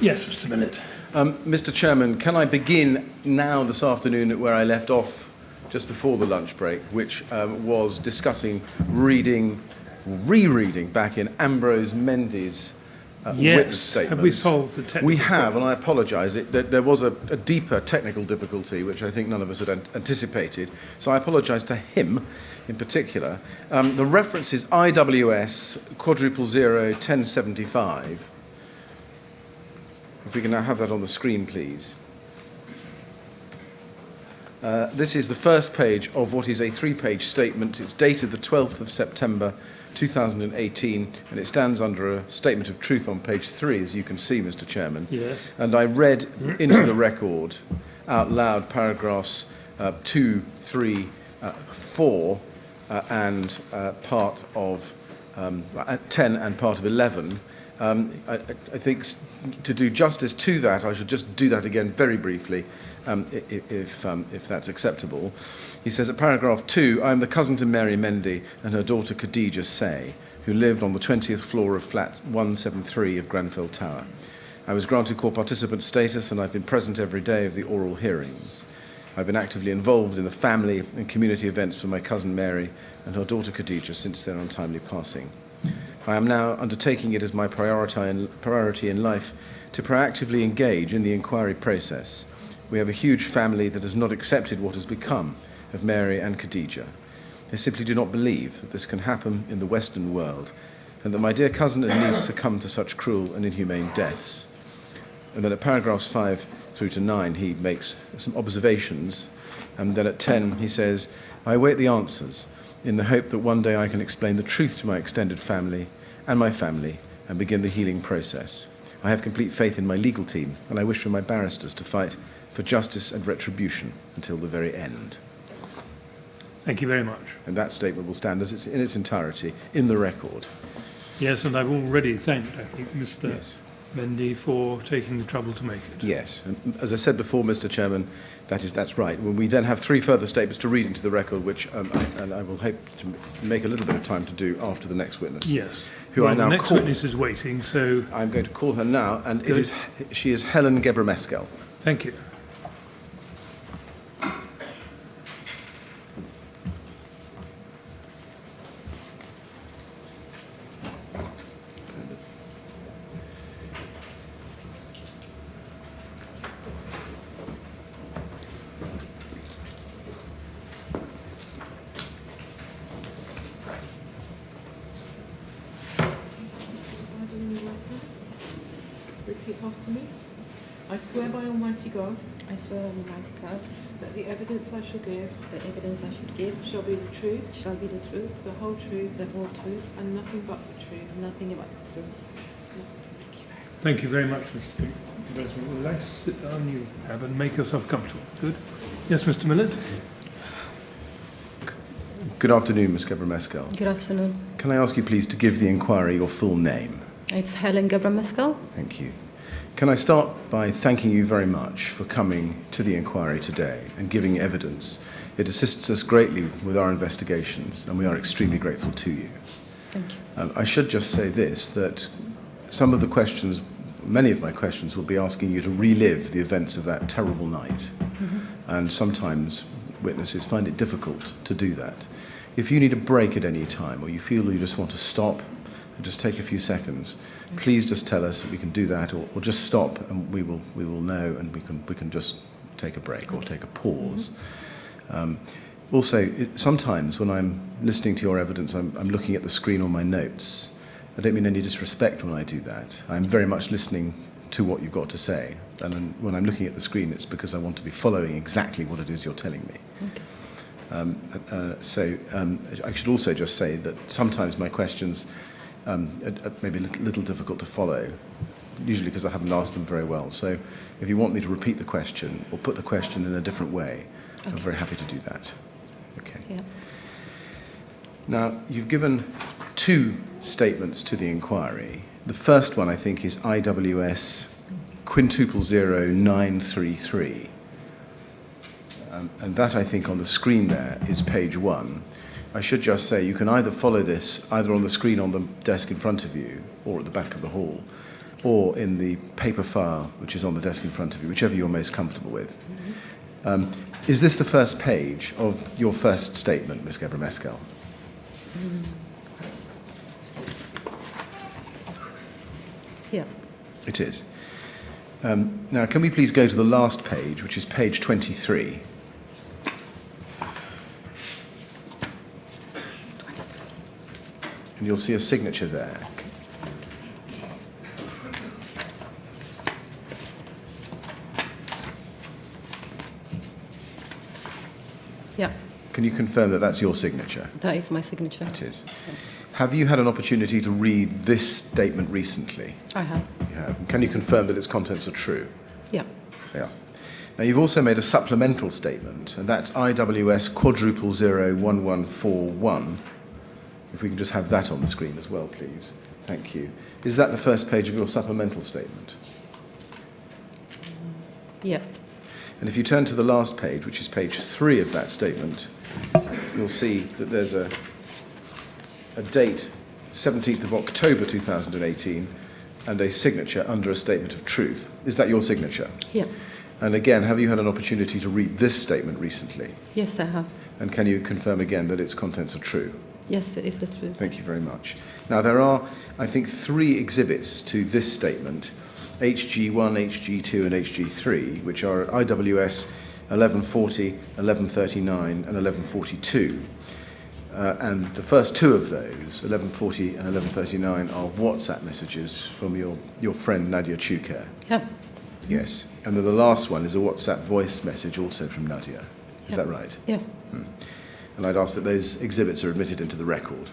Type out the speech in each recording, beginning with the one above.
Yes, Mr. Millett. Mr. Chairman, can I begin now this afternoon where I left off just before the lunch break, which was discussing rereading back in Ambrose Mendy's witness statement. Have we solved the technical We have, problem? and I apologise. There was a deeper technical difficulty, which I think none of us had anticipated. So I apologise to him in particular. The reference is IWS quadruple 1075. If we can now have that on the screen, please. This is the first page of what is a three-page statement. It's dated the 12th of September 2018, and it stands under a statement of truth on page 3, as you can see, Mr. Chairman. Yes. And I read into the record out loud paragraphs 2, 3, 4, and part of 10 and part of 11. I think to do justice to that, I should just do that again very briefly, if that's acceptable. He says at paragraph 2, I am the cousin to Mary Mendy and her daughter Khadija Say, who lived on the 20th floor of flat 173 of Grenfell Tower. I was granted court participant status and I've been present every day of the oral hearings. I've been actively involved in the family and community events for my cousin Mary and her daughter Khadija since their untimely passing. I am now undertaking it as my priority in life to proactively engage in the inquiry process. We have a huge family that has not accepted what has become of Mary and Khadija. They simply do not believe that this can happen in the Western world and that my dear cousin and niece succumbed to such cruel and inhumane deaths. And then at paragraphs 5 through to 9, he makes some observations. And then at 10, he says, I await the answers in the hope that one day I can explain the truth to my extended family and begin the healing process. I have complete faith in my legal team, and I wish for my barristers to fight for justice and retribution until the very end. Thank you very much. And that statement will stand as in its entirety in the record. Yes, and I've already thanked, I think, Mr. Yes. Mendy for taking the trouble to make it. Yes, and as I said before, Mr. Chairman, that's right. We then have 3 further statements to read into the record, which I will hope to make a little bit of time to do after the next witness. Yes. Who I now the next call. witness is waiting, so... I'm going to call her now, and she is Helen Gebremeskel. Thank you. Repeat after me. I swear by Almighty God I swear on Almighty God that the evidence I shall give the evidence I should give shall be the truth, shall be the truth, the whole truth, the whole truth, and nothing but the truth. nothing but the truth. Thank you very much, Mr. President. Would you like to sit down? You have and make yourself comfortable. Good. Yes, Mr. Millett? Good afternoon, Ms. Gebremeskel. Good afternoon. Can I ask you please to give the inquiry your full name? It's Helen Gebremeskel. Thank you. Can I start by thanking you very much for coming to the inquiry today and giving evidence? It assists us greatly with our investigations, and we are extremely grateful to you. Thank you. I should just say this, that some of the questions, many of my questions, will be asking you to relive the events of that terrible night. And sometimes witnesses find it difficult to do that. If you need a break at any time, or you feel you just want to stop and just take a few seconds, please just tell us that we can do that, or just stop and we will know, and we can just take a break or take a pause. Also, sometimes when I'm listening to your evidence, I'm looking at the screen on my notes. I don't mean any disrespect when I do that. I'm very much listening to what you've got to say. And when I'm looking at the screen, it's because I want to be following exactly what it is you're telling me. Okay. I should also just say that sometimes my questions are maybe a little difficult to follow, usually because I haven't asked them very well. So if you want me to repeat the question or put the question in a different way, I'm very happy to do that. Okay. Yeah. Now, you've given 2 statements to the inquiry. The first one, I think, is IWS quintuple 0933. And that, I think, on the screen there is page 1. I should just say you can either follow this either on the screen on the desk in front of you or at the back of the hall. or in the paper file which is on the desk in front of you, whichever you're most comfortable with. Is this the first page of your first statement, Ms. Gebremeskel? Yeah. It is. Now, can we please go to the last page, which is page 23? And you'll see a signature there. Yeah. Can you confirm that that's your signature? That is my signature. It is. Have you had an opportunity to read this statement recently? I have. You have. Can you confirm that its contents are true? Yeah. Yeah. Now, you've also made a supplemental statement, and that's IWS *001141. If we can just have that on the screen as well, please. Thank you. Is that the first page of your supplemental statement? Yeah. And if you turn to the last page, which is page 3 of that statement, you'll see that there's a date, 17th of October 2018, and a signature under a statement of truth. Is that your signature? Yeah. And again, have you had an opportunity to read this statement recently? Yes, I have. And can you confirm again that its contents are true? Yes, it is the truth. Thank you very much. Now, there are, I think, 3 exhibits to this statement, HG1, HG2, and HG3, which are IWS 1140, 1139, and 1142. And the first 2 of those, 1140 and 1139, are WhatsApp messages from your friend Nadia Chuker. Yeah. Yes. And then the last one is a WhatsApp voice message also from Nadia. Is that right? Yeah. And I'd ask that those exhibits are admitted into the record.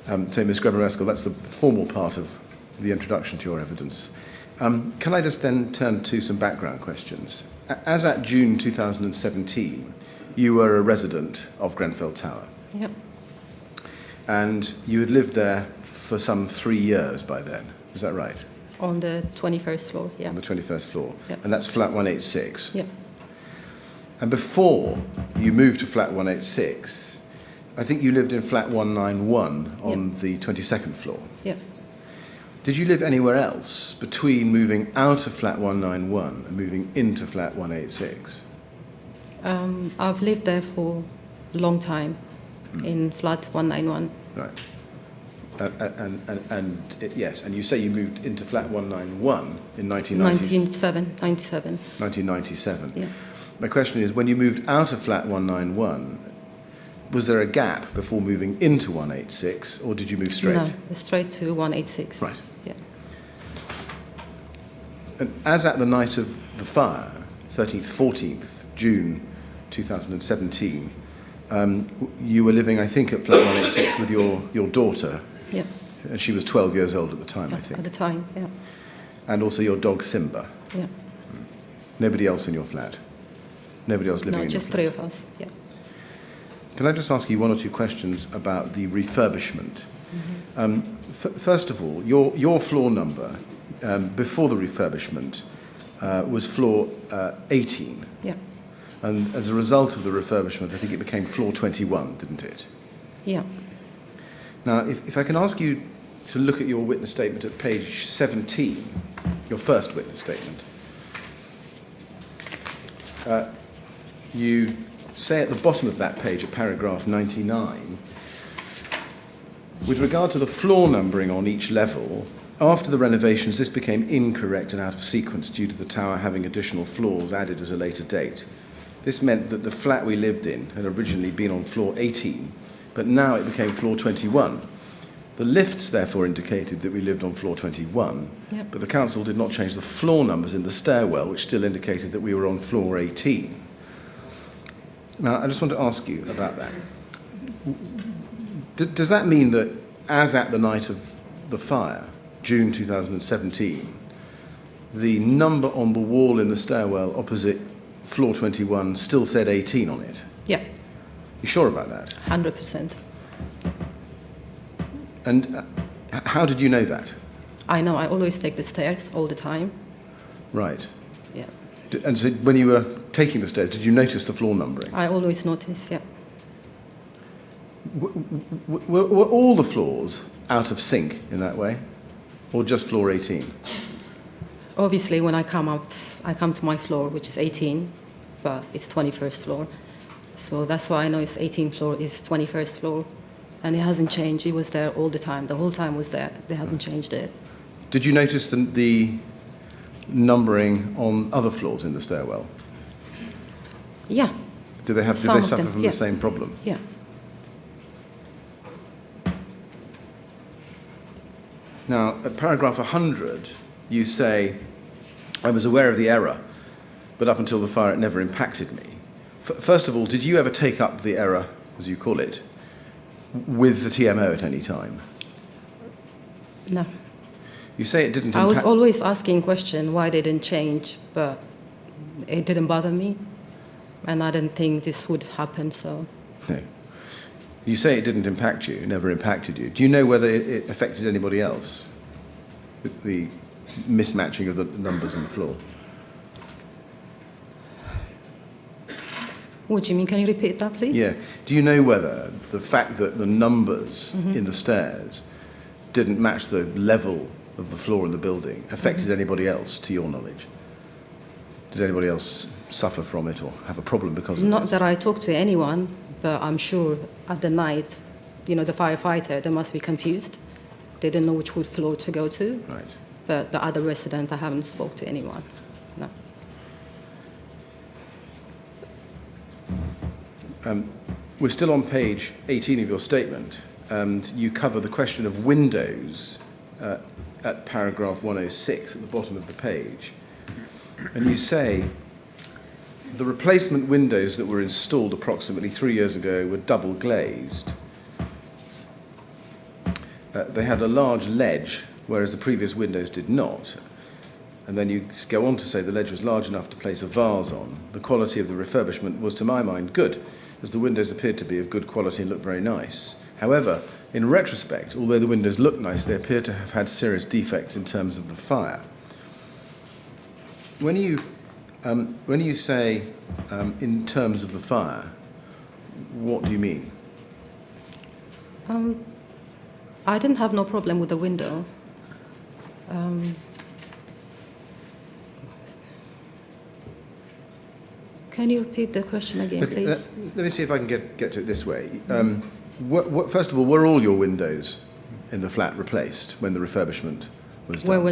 So, Ms. Gebremeskel, that's the formal part of the introduction to your evidence. Can I just then turn to some background questions? As at June 2017, you were a resident of Grenfell Tower. Yeah. And you had lived there for some 3 years by then. Is that right? On the 21st floor, yeah. On the 21st floor. Yep. And that's flat 186. Yeah. And before you moved to flat 186, I think you lived in flat 191 on the 22nd floor. Yeah. Did you live anywhere else between moving out of flat 191 and moving into flat 186? I've lived there for a long time in flat 191. Right. Yes, and you say you moved into flat 191 in 1997. Yeah. My question is, when you moved out of flat 191, was there a gap before moving into 186, or did you move straight? No, straight to 186. Right. Yeah. And as at the night of the fire, 13th, 14th June 2017, you were living, I think, at flat 186 with your daughter. Yeah. And she was 12 years old at the time, I think. At the time, yeah. And also your dog Simba. Yeah. Nobody else in your flat? Nobody else living No, in your just flat? 3 of us, yeah. Can I just ask you 1 or 2 questions about the refurbishment? First of all, your floor number before the refurbishment was floor 18. Yeah. And as a result of the refurbishment, I think it became floor 21, didn't it? Yeah. Now, if I can ask you to look at your witness statement at page 17, your first witness statement, you say at the bottom of that page, at paragraph 99, with regard to the floor numbering on each level, after the renovations, this became incorrect and out of sequence due to the tower having additional floors added at a later date. This meant that the flat we lived in had originally been on floor 18, but now it became floor 21. The lifts therefore indicated that we lived on floor 21, Yep. but the council did not change the floor numbers in the stairwell, which still indicated that we were on floor 18. Now, I just want to ask you about that. Does that mean that, as at the night of the fire, June 2017, the number on the wall in the stairwell opposite floor 21 still said 18 on it? Yeah. You sure about that? 100%. And how did you know that? I know, I always take the stairs all the time. Right. Yeah. And so when you were taking the stairs, did you notice the floor numbering? I always notice, yeah. Were all the floors out of sync in that way? or just floor 18? Obviously, when I come up, I come to my floor, which is 18, but it's 21st floor. So that's why I know it's 18th floor is 21st floor. And it hasn't changed. It was there all the time. The whole time was there. They haven't changed it. Did you notice the numbering on other floors in the stairwell? Yeah. Did they Some of suffer them, from yeah. the same problem? Yeah. Now, at paragraph 100, you say, I was aware of the error, but up until the fire it never impacted me. First of all, did you ever take up the error, as you call it, with the TMO at any time? No. You say it didn't I was impact... always asking question why they didn't change, but it didn't bother me. And I didn't think this would happen, so... No. You say it didn't impact you, it never impacted you. Do you know whether it affected anybody else? The mismatching of the numbers on the floor? What do you mean? Can you repeat that, please? Yeah. Do you know whether the fact that the numbers in the stairs didn't match the level of the floor in the building affected anybody else, to your knowledge? Did anybody else suffer from it or have a problem because of it? Not that I talked to anyone, but I'm sure at the night, the firefighter, they must be confused. They didn't know which floor to go to. Right. But the other resident, I haven't spoke to anyone. No. We're still on page 18 of your statement, and you cover the question of windows at paragraph 106 at the bottom of the page. And you say, the replacement windows that were installed approximately 3 years ago were double glazed. They had a large ledge, whereas the previous windows did not. And then you go on to say the ledge was large enough to place a vase on. The quality of the refurbishment was, to my mind, good, as the windows appeared to be of good quality and looked very nice. However, in retrospect, although the windows look nice, they appear to have had serious defects in terms of the fire. When you say in terms of the fire, what do you mean? I didn't have no problem with the window. Can you repeat the question again, Okay, please? let me see if I can get to it this way. First of all, were all your windows in the flat replaced when the refurbishment was done?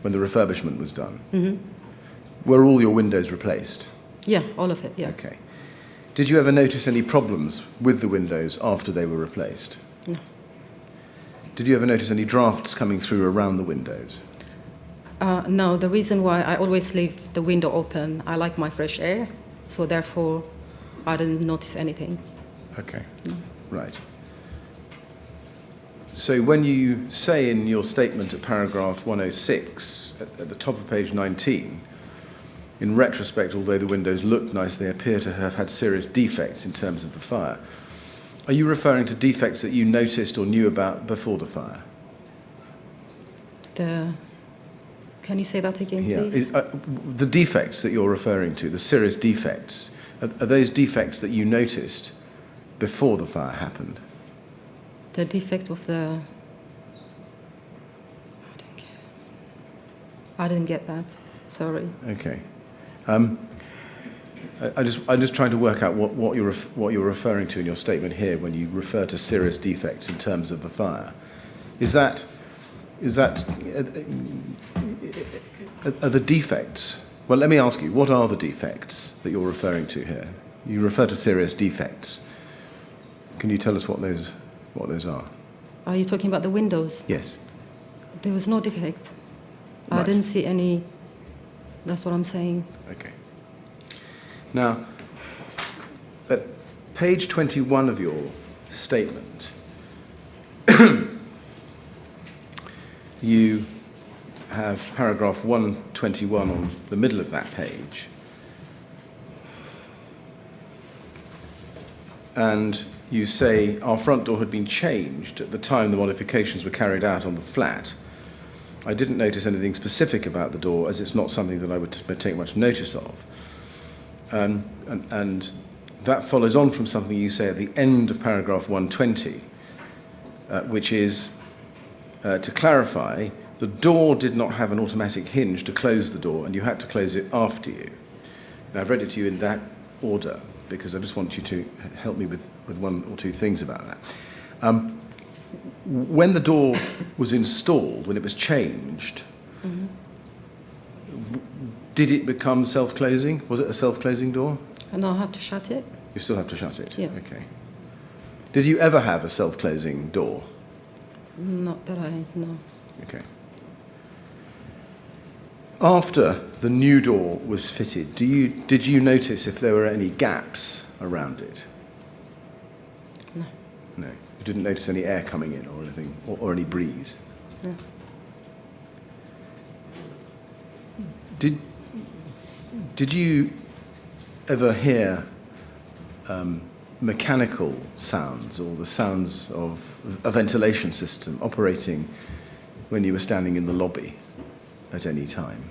When the refurbishment was done? Mm-hmm. Were all your windows replaced? Yeah, all of it, yeah. Okay. Did you ever notice any problems with the windows after they were replaced? No. Did you ever notice any drafts coming through around the windows? No, the reason why I always leave the window open, I like my fresh air, so therefore I didn't notice anything. Okay, right. So when you say in your statement at paragraph 106, at the top of page 19, in retrospect, although the windows looked nice, they appear to have had serious defects in terms of the fire. Are you referring to defects that you noticed or knew about before the fire? Can you say that again, Yeah. please? The defects that you're referring to, the serious defects, are those defects that you noticed before the fire happened? The defect of the... I didn't get that. Sorry. Okay. I'm just trying to work out what you're referring to in your statement here when you refer to serious defects in terms of the fire. Are the defects? Well, let me ask you, what are the defects that you're referring to here? You refer to serious defects. Can you tell us what those are? Are you talking about the windows? Yes. There was no defect. Right. I didn't see any. That's what I'm saying. Okay. Now, at page 21 of your statement, you have paragraph 121 on the middle of that page. And you say, our front door had been changed at the time the modifications were carried out on the flat. I didn't notice anything specific about the door, as it's not something that I would take much notice of. And that follows on from something you say at the end of paragraph 120, which is, to clarify, the door did not have an automatic hinge to close the door, and you had to close it after you. Now, I've read it to you in that order because I just want you to help me with one or two things about that. When the door was installed, when it was changed, did it become self-closing? Was it a self-closing door? And I'll have to shut it. You still have to shut it? Yeah. Okay. Did you ever have a self-closing door? Not that I know. Okay. After the new door was fitted, did you notice if there were any gaps around it? No. No. You didn't notice any air coming in or anything, or any breeze? No. Did you ever hear mechanical sounds or the sounds of a ventilation system operating when you were standing in the lobby at any time?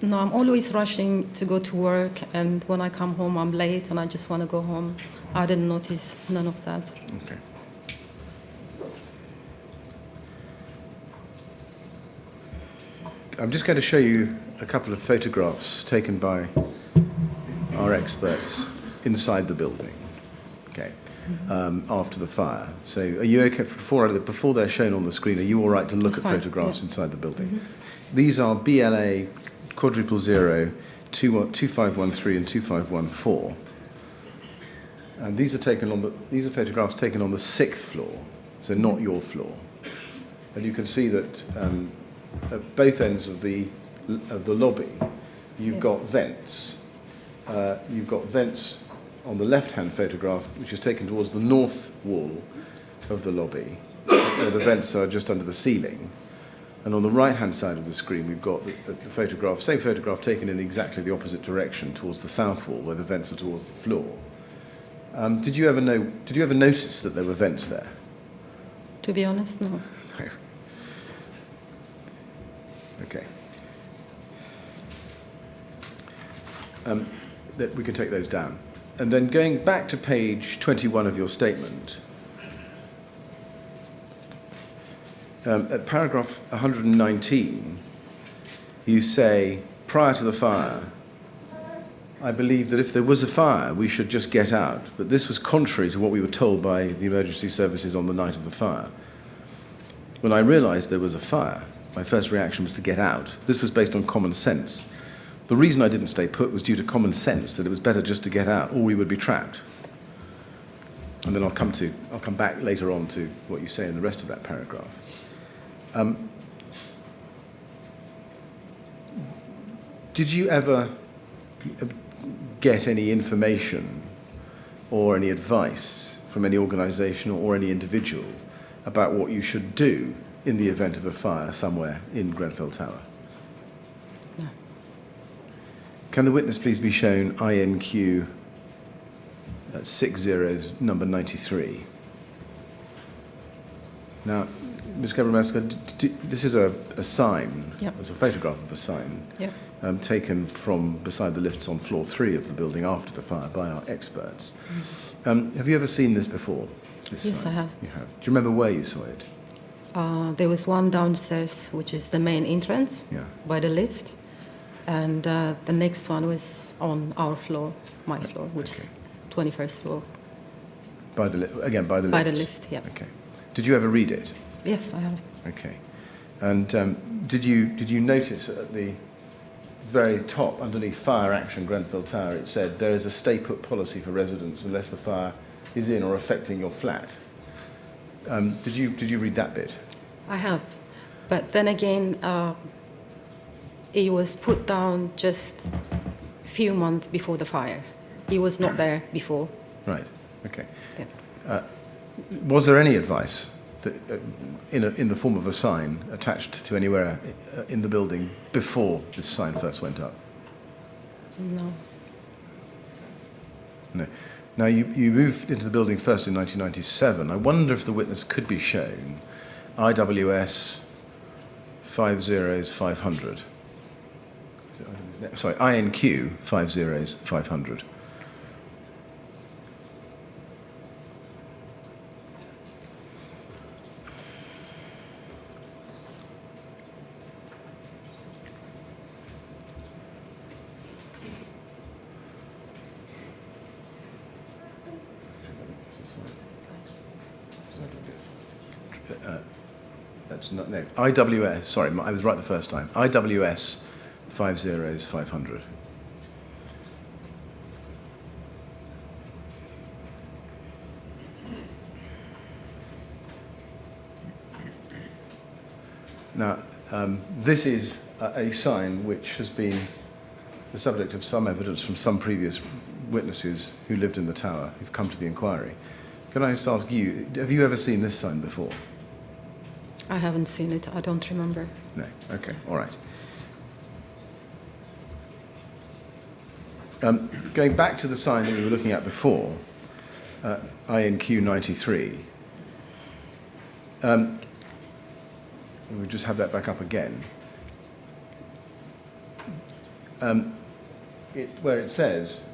No, I'm always rushing to go to work, and when I come home, I'm late and I just want to go home. I didn't notice none of that. Okay. I'm just going to show you a couple of photographs taken by our experts inside the building, okay, after the fire. So are you okay, before they're shown on the screen, are you all right to look That's at fine, photographs yeah. inside the building? These are BLA 000 2513 and 2514. And these are photographs taken on the 6th floor, so not your floor. And you can see that at both ends of the lobby, you've got vents. You've got vents on the left-hand photograph, which is taken towards the north wall of the lobby, where the vents are just under the ceiling. And on the right-hand side of the screen, we've got the photograph, same photograph taken in exactly the opposite direction, towards the south wall, where the vents are towards the floor. Did you ever notice that there were vents there? To be honest, no. Okay. We can take those down. And then going back to page 21 of your statement, at paragraph 119, you say, prior to the fire, I believe that if there was a fire, we should just get out. But this was contrary to what we were told by the emergency services on the night of the fire. When I realized there was a fire, my first reaction was to get out. This was based on common sense. The reason I didn't stay put was due to common sense, that it was better just to get out, or we would be trapped. And then I'll come back later on to what you say in the rest of that paragraph. Did you ever get any information or any advice from any organisation or any individual about what you should do in the event of a fire somewhere in Grenfell Tower? No. Can the witness please be shown INQ 60 number 93? Now, Ms. Gebremeskel, this is a sign. Yep. It's a photograph of a sign. Yep. Taken from beside the lifts on floor 3 of the building after the fire by our experts. Have you ever seen this before? This Yes, sign? I have. You have. Do you remember where you saw it? There was one downstairs, which is the main entrance, Yeah. by the lift. And the next one was on our floor, my floor, which is 21st floor. By the lift. By the lift, yeah. Okay. Did you ever read it? Yes, I have. Okay. And did you notice at the very top, underneath Fire Action Grenfell Tower, it said there is a stay-put policy for residents unless the fire is in or affecting your flat? Did you read that bit? I have. But then again, it was put down just a few months before the fire. He was not there before. Right. Okay. Yeah. Was there any advice that, in the form of a sign attached to anywhere in the building before this sign first went up? No. No. Now, you moved into the building first in 1997. I wonder if the witness could be shown IWS 50500. Sorry, INQ 50500. that's not, no, IWS, sorry, I was right the first time. IWS 50500. Now, this is a sign which has been the subject of some evidence from some previous witnesses who lived in the tower, who've come to the inquiry. Can I just ask you, have you ever seen this sign before? I haven't seen it. I don't remember. No. Okay. All right. Going back to the sign that we were looking at before, INQ 93. We'll just have that back up again. Where it says,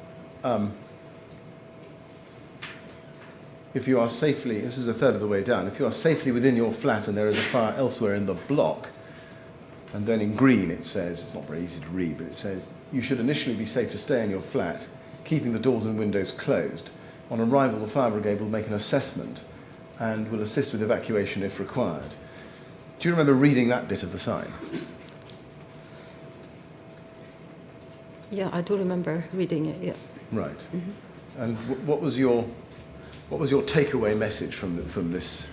if you are safely, this is a third of the way down, if you are safely within your flat and there is a fire elsewhere in the block, and then in green it says, it's not very easy to read, but it says, you should initially be safe to stay in your flat, keeping the doors and windows closed. On arrival, the fire brigade will make an assessment and will assist with evacuation if required. Do you remember reading that bit of the sign? Yeah, I do remember reading it, yeah. Right. Mm-hmm. And what was your takeaway message from this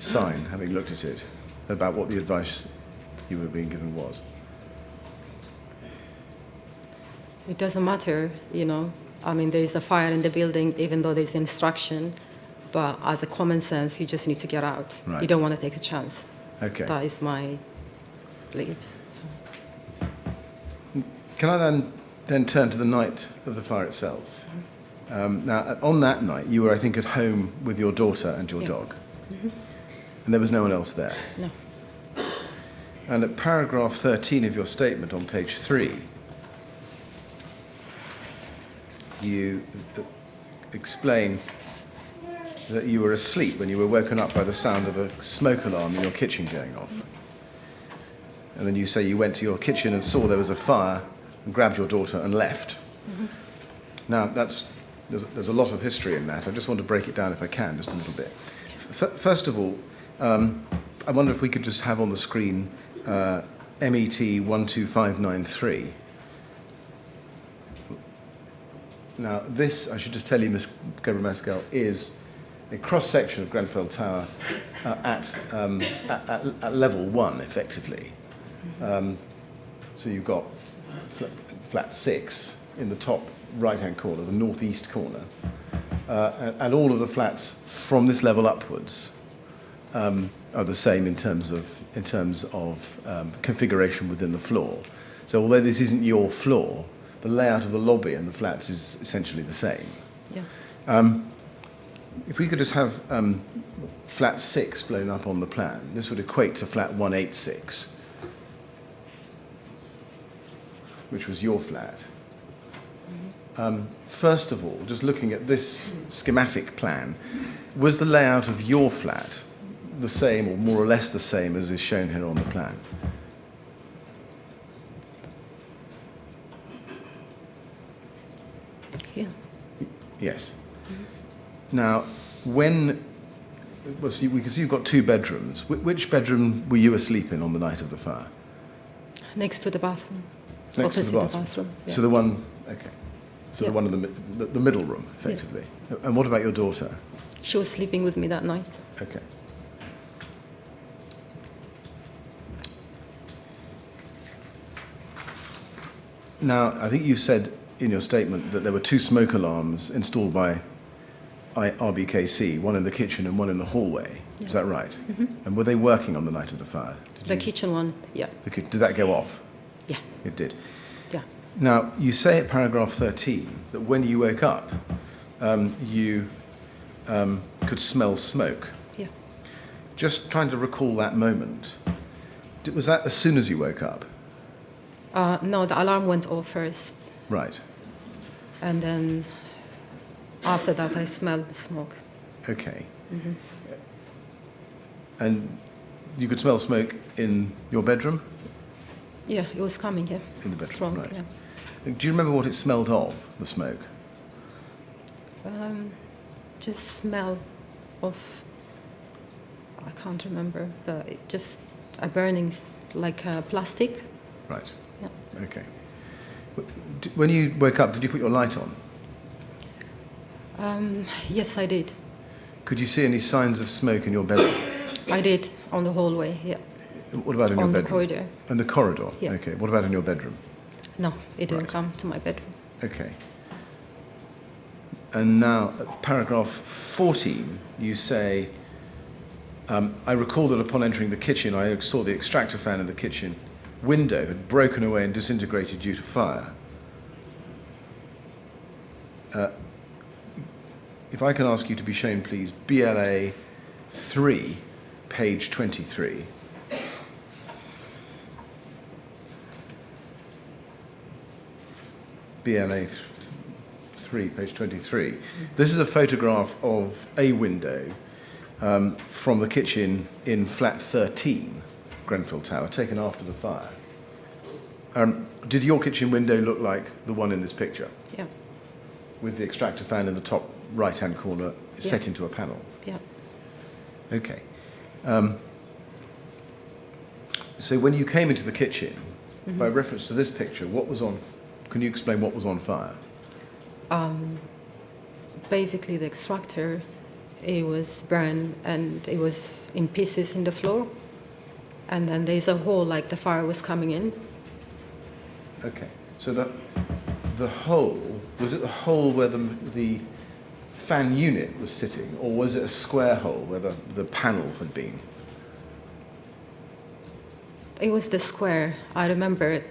sign, having looked at it, about what the advice you were being given was? It doesn't matter, you know. I mean, there is a fire in the building, even though there's instruction, but as a common sense, you just need to get out. Right. You don't want to take a chance. Okay. That is my belief. So. Can I then turn to the night of the fire itself? Now, on that night, you were, I think, at home with your daughter and your dog. Mm-hmm. And there was no one else there? No. And at paragraph 13 of your statement on page 3, you explain that you were asleep when you were woken up by the sound of a smoke alarm in your kitchen going off. And then you say you went to your kitchen and saw there was a fire and grabbed your daughter and left. Mm-hmm. Now, there's a lot of history in that. I just want to break it down, if I can, just a little bit. First of all, I wonder if we could just have on the screen MET 12593. Now, this, I should just tell you, Ms. Gebremeskel, is a cross-section of Grenfell Tower at level 1, effectively. So you've got flat 6 in the top right-hand corner, the northeast corner, and all of the flats from this level upwards are the same in terms of configuration within the floor. So although this isn't your floor, the layout of the lobby and the flats is essentially the same. Yeah. If we could just have flat 6 blown up on the plan, this would equate to flat 186, which was your flat. First of all, just looking at this schematic plan, was the layout of your flat the same, or more or less the same, as is shown here on the plan? Yeah. Yes. Now, we can see you've got 2 bedrooms. Which bedroom were you asleep in on the night of the fire? Next to the bathroom. Next to the bathroom. Yeah. So the one, okay. So Yeah. the one in the middle room, effectively. Yeah. And what about your daughter? She was sleeping with me that night. Okay. Now, I think you said in your statement that there were 2 smoke alarms installed by RBKC, one in the kitchen and one in the hallway. Yeah. Is that right? Mm-hmm. And were they working on the night of the fire? The kitchen one, yeah. Did that go off? Yeah. It did. Yeah. Now, you say at paragraph 13 that when you woke up, you could smell smoke. Yeah. Just trying to recall that moment. Was that as soon as you woke up? No, the alarm went off first. Right. And then after that, I smelled the smoke. Okay. Mm-hmm. And you could smell smoke in your bedroom? Yeah, it was coming, yeah. In the bedroom, Strong, right. yeah. Do you remember what it smelled of, the smoke? Just smell of, I can't remember, but it just a burning like plastic. Right. Yeah. Okay. When you woke up, did you put your light on? Yes, I did. Could you see any signs of smoke in your bedroom? I did on the hallway. Yeah. What about in your On the bedroom? corridor. In the corridor? Yeah. Okay. What about in your bedroom? No, it didn't Right. come to my bedroom. Okay. And now, at paragraph 14, you say, I recall that upon entering the kitchen, I saw the extractor fan in the kitchen window had broken away and disintegrated due to fire. If I can ask you to be shown, please, BLA 3, page 23. BLA 3, page 23. This is a photograph of a window from the kitchen in flat 13, Grenfell Tower, taken after the fire. Did your kitchen window look like the one in this picture, Yeah. with the extractor fan in the top right-hand corner set into a panel? Yeah. Okay. So when you came into the kitchen, by reference to this picture, what was on? Can you explain what was on fire? Basically, the extractor, it was burned and it was in pieces in the floor. And then there's a hole like the fire was coming in. Okay. So the hole, was it the hole where the fan unit was sitting, or was it a square hole where the panel had been? It was the square. I remember it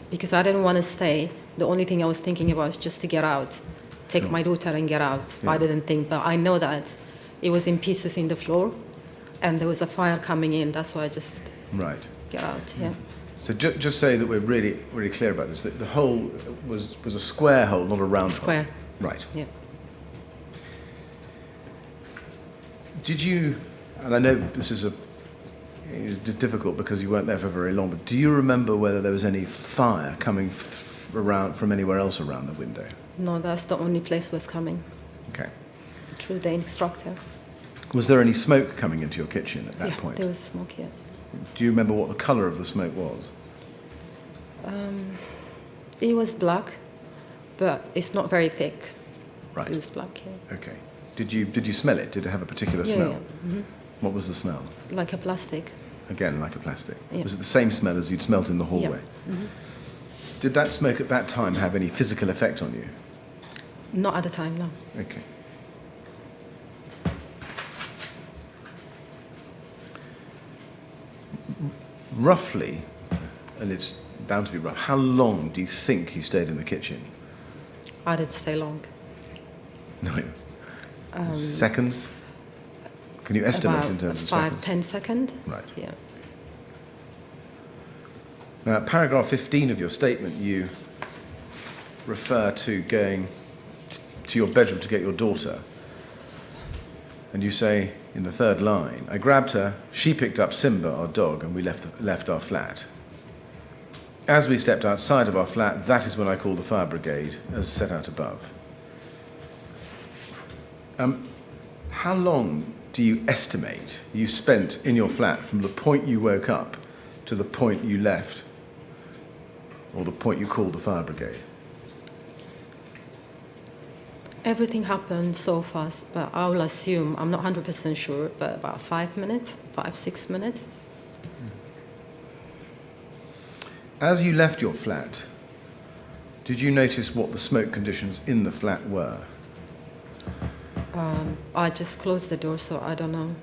because I didn't want to stay. The only thing I was thinking about was just to get out, take my daughter and get out. Yeah. I didn't think, but I know that it was in pieces in the floor and there was a fire coming in. That's why I just Right. get out, yeah. So just say that we're really, really clear about this. That the hole was a square hole, not a round Square, hole. Right. yeah. Did you, and I know this is difficult because you weren't there for very long, but do you remember whether there was any fire coming around from anywhere else around the window? No, that's the only place was coming, Okay. through the instructor. Was there any smoke coming into your kitchen at that Yeah, point? there was smoke, yeah. Do you remember what the colour of the smoke was? It was black, but it's not very thick. Right. It was black, yeah. Okay. Did you smell it? Did it have a particular Yeah, smell? yeah. Mhm. What was the smell? Like a plastic. Again, like a plastic. Yeah. Was it the same smell as you'd smelt in the hallway? Yeah. Mhm. Did that smoke at that time have any physical effect on you? Not at the time, no. Okay. Roughly, and it's bound to be rough, how long do you think you stayed in the kitchen? I didn't stay long. No. Seconds? Can you estimate About in terms of 5, seconds? 10 seconds. Right. Yeah. Now, paragraph 15 of your statement, you refer to going to your bedroom to get your daughter. And you say in the third line, I grabbed her, she picked up Simba, our dog, and we left our flat. As we stepped outside of our flat, that is when I called the fire brigade, as set out above. How long do you estimate you spent in your flat from the point you woke up to the point you left, or the point you called the fire brigade? Everything happened so fast, but I will assume, I'm not 100% sure, but about 5 minutes, 5, 6 minutes. As you left your flat, did you notice what the smoke conditions in the flat were? I just closed the door, so I don't know.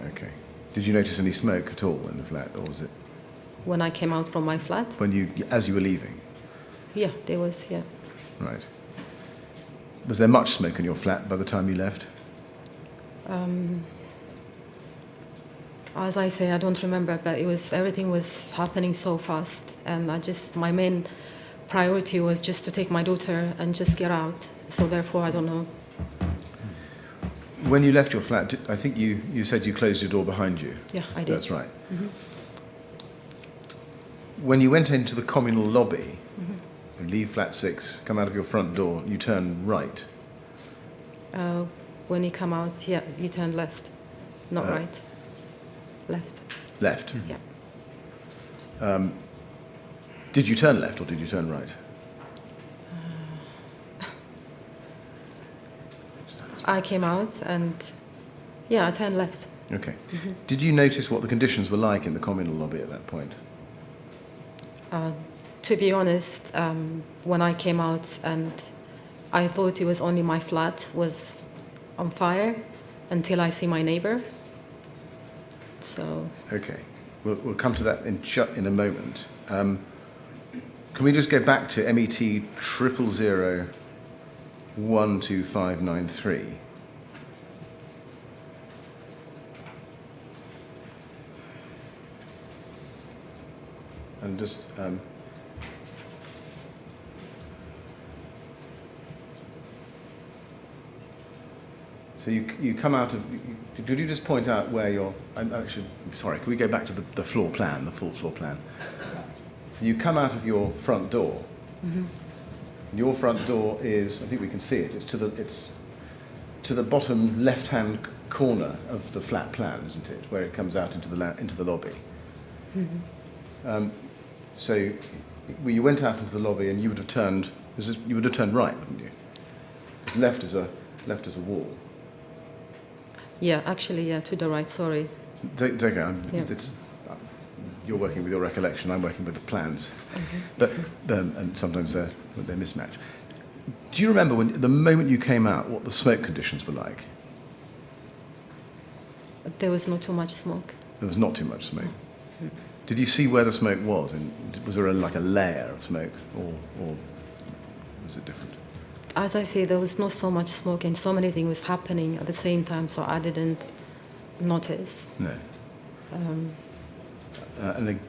Okay. Did you notice any smoke at all in the flat, or was it When I came out from my flat, as you were leaving? yeah, there was, yeah. Right. Was there much smoke in your flat by the time you left? As I say, I don't remember, but everything was happening so fast, and my main priority was just to take my daughter and just get out. So therefore, I don't know. When you left your flat, I think you said you closed your door behind you. Yeah, I did. That's right. When you went into the communal lobby, you leave flat 6, come out of your front door, you turn right. When he come out, yeah, he turned left, not right. left. Left. Yeah. Did you turn left or did you turn right? I came out and, yeah, I turned left. Okay. Did you notice what the conditions were like in the communal lobby at that point? To be honest, when I came out and I thought it was only my flat was on fire until I see my neighbor. So. Okay. We'll come to that in a moment. Can we just go back to MET 000-12593? And just so you come out of. Did you just point out where you're? I'm actually sorry. Can we go back to the floor plan, the full floor plan? So you come out of your front door. And your front door is. I think we can see it. It's to the bottom left-hand corner of the flat plan, isn't it? Where it comes out into the lobby. So you went out into the lobby and you would have turned. You would have turned right, wouldn't you? Left is a wall. Yeah, actually, yeah, to the right, sorry. It's okay. Yeah. You're working with your recollection, I'm working with the plans. But and sometimes they're mismatched. Do you remember the moment you came out, what the smoke conditions were like? There was not too much smoke. There was not too much smoke. Did you see where the smoke was? And was there like a layer of smoke, or was it different? As I say, there was not so much smoke and so many things was happening at the same time, so I didn't notice. No. And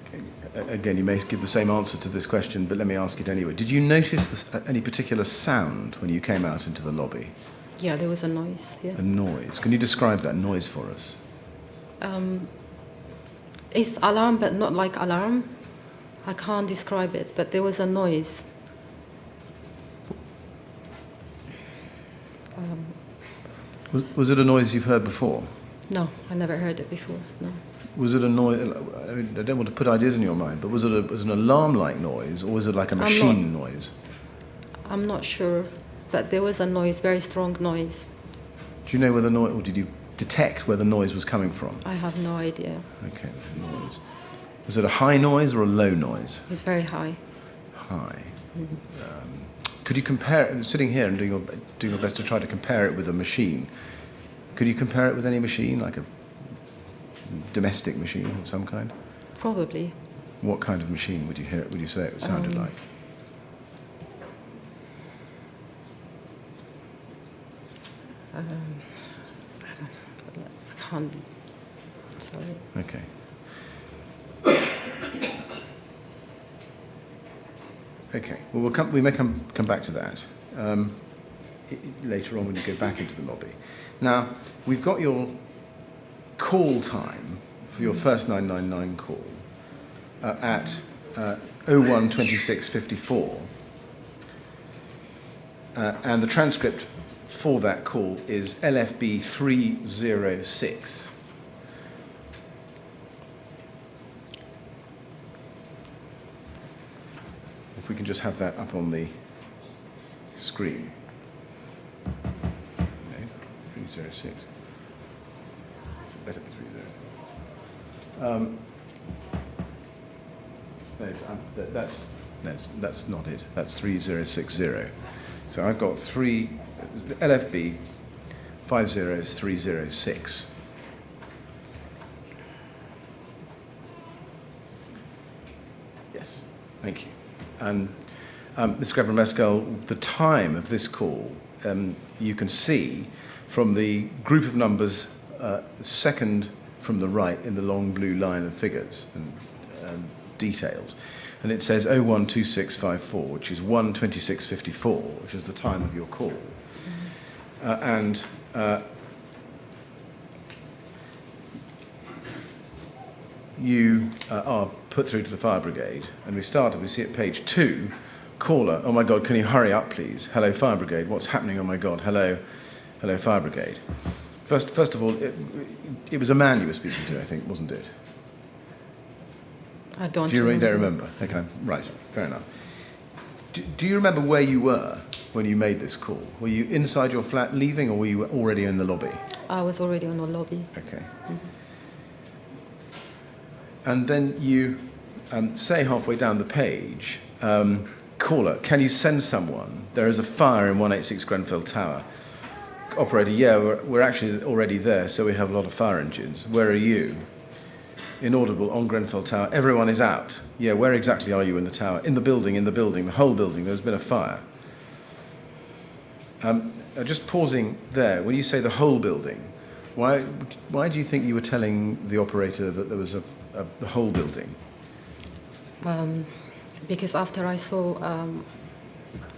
again, you may give the same answer to this question, but let me ask it anyway. Did you notice any particular sound when you came out into the lobby? Yeah, there was a noise, yeah. A noise. Can you describe that noise for us? It's alarm, but not like alarm. I can't describe it, but there was a noise. Was it a noise you've heard before? No, I never heard it before, no. Was it a noise? I mean, I don't want to put ideas in your mind, but was it an alarm-like noise, or was it like a machine noise? I'm not sure, but there was a noise, very strong noise. Do you know where the noise, or did you detect where the noise was coming from? I have no idea. Okay, noise. Was it a high noise or a low noise? It's very high. High. Could you compare it, sitting here and doing your best to try to compare it with a machine? Could you compare it with any machine, like a domestic machine of some kind? Probably. What kind of machine would you hear? Would you say it sounded like? I can't. Sorry. Okay. Okay. Well, we may come back to that later on when you go back into the lobby. Now, we've got your call time for your first 999 call at 01:26:54, and the transcript for that call is LFB 306. If we can just have that up on the screen. Okay, 306. Is it better than 30? That's not it. That's 3060. So I've got LFB 50306. Yes, thank you. And Ms. Gebremeskel, the time of this call, you can see from the group of numbers, second from the right in the long blue line of figures and details. And it says 012654, which is 1:26:54, which is the time of your call. You are put through to the fire brigade, and we see at page 2, caller, oh my God, can you hurry up please? Hello, fire brigade, what's happening? Oh my God, hello fire brigade. First of all, it was a man you were speaking to, I think, wasn't it? I don't Do you remember. don't remember? Okay, right, fair enough. Do you remember where you were when you made this call? Were you inside your flat leaving, or were you already in the lobby? I was already in the lobby. Okay. And then you say halfway down the page, caller, can you send someone? There is a fire in 186 Grenfell Tower. Operator, yeah, we're actually already there, so we have a lot of fire engines. Where are you? Inaudible, on Grenfell Tower. Everyone is out. Yeah, where exactly are you in the tower? In the building, the whole building. There's been a fire. Just pausing there, when you say the whole building, why do you think you were telling the operator that there was a whole building? Because after I saw,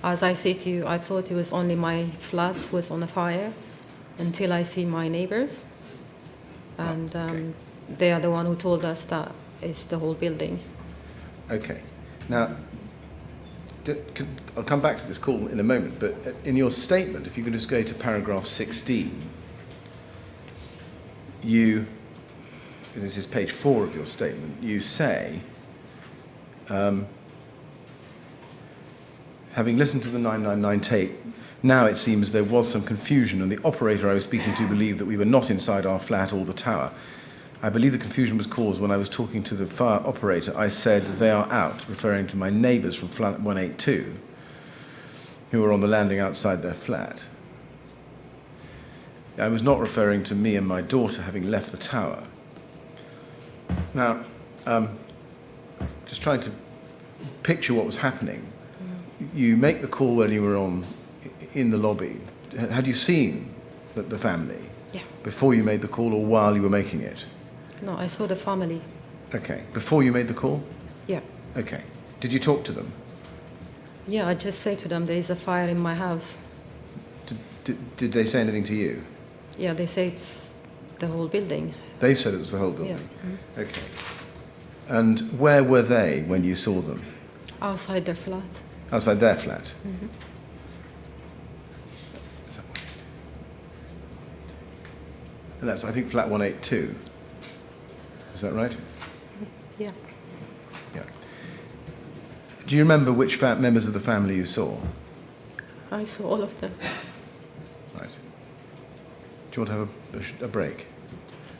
as I said to you, I thought it was only my flat was on a fire until I see my neighbors. And Okay. they are the one who told us that it's the whole building. Okay. Now, I'll come back to this call in a moment, but in your statement, if you can just go to paragraph 16, this is page 4 of your statement, you say, having listened to the 999 tape, now it seems there was some confusion and the operator I was speaking to believed that we were not inside our flat or the tower. I believe the confusion was caused when I was talking to the fire operator. I said they are out, referring to my neighbours from flat 182, who were on the landing outside their flat. I was not referring to me and my daughter having left the tower. Now, just trying to picture what was happening. You make the call when you were in the lobby. Had you seen the family Yeah. before you made the call or while you were making it? No, I saw the family. Okay. Before you made the call? Yeah. Okay. Did you talk to them? Yeah, I just say to them, there is a fire in my house. Did they say anything to you? Yeah, they say it's the whole building. They said it was the whole Yeah. building? Okay. And where were they when you saw them? Outside their flat. Outside their flat? Is that and that's, I think, flat 182. Is that right? Yeah. Yeah. Do you remember which members of the family you saw? I saw all of them. Right. Do you want to have a break?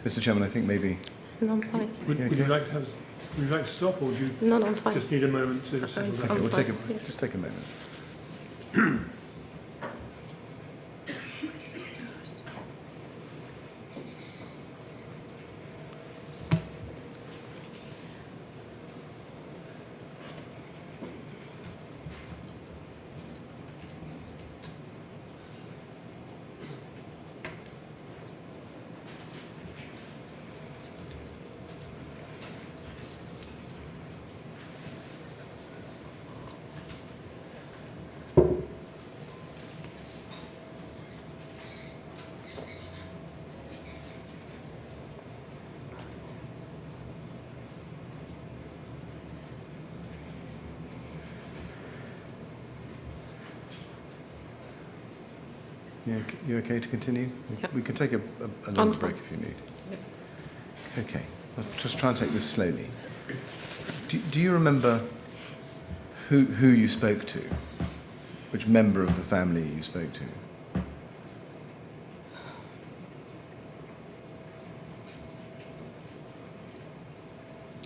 Mr. Chairman, I think maybe... No, I'm fine. Would you like to stop, or do you No, I'm fine. just need a moment to settle down? Okay, I'm we'll take fine, yeah. just take a moment. You okay to continue? Yeah. We can take a I'm lunch fine. break if you need. Okay, let's just try and take this slowly. Do you remember who you spoke to? Which member of the family you spoke to?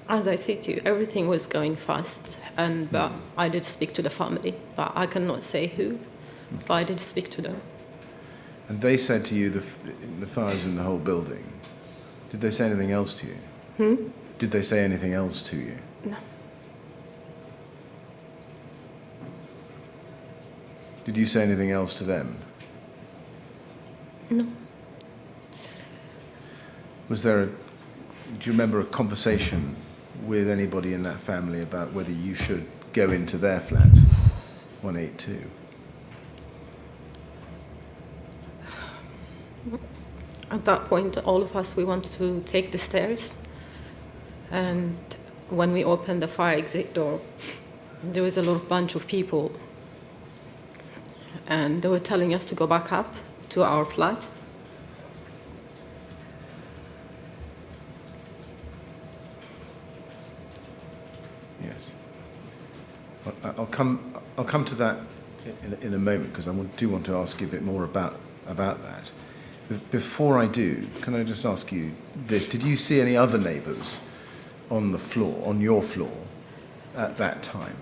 As I said to you, everything was going fast, but I did speak to the family, but I cannot say who, but I did speak to them. And they said to you the fire's in the whole building. Did they say anything else to you? Did they say anything else to you? No. Did you say anything else to them? No. Was there do you remember a conversation with anybody in that family about whether you should go into their flat, 182? At that point, all of us, we wanted to take the stairs. And when we opened the fire exit door, there was a little bunch of people. And they were telling us to go back up to our flat. I'll come to that in a moment, because I do want to ask you a bit more about that. Before I do, can I just ask you this? Did you see any other neighbours on the floor, on your floor, at that time?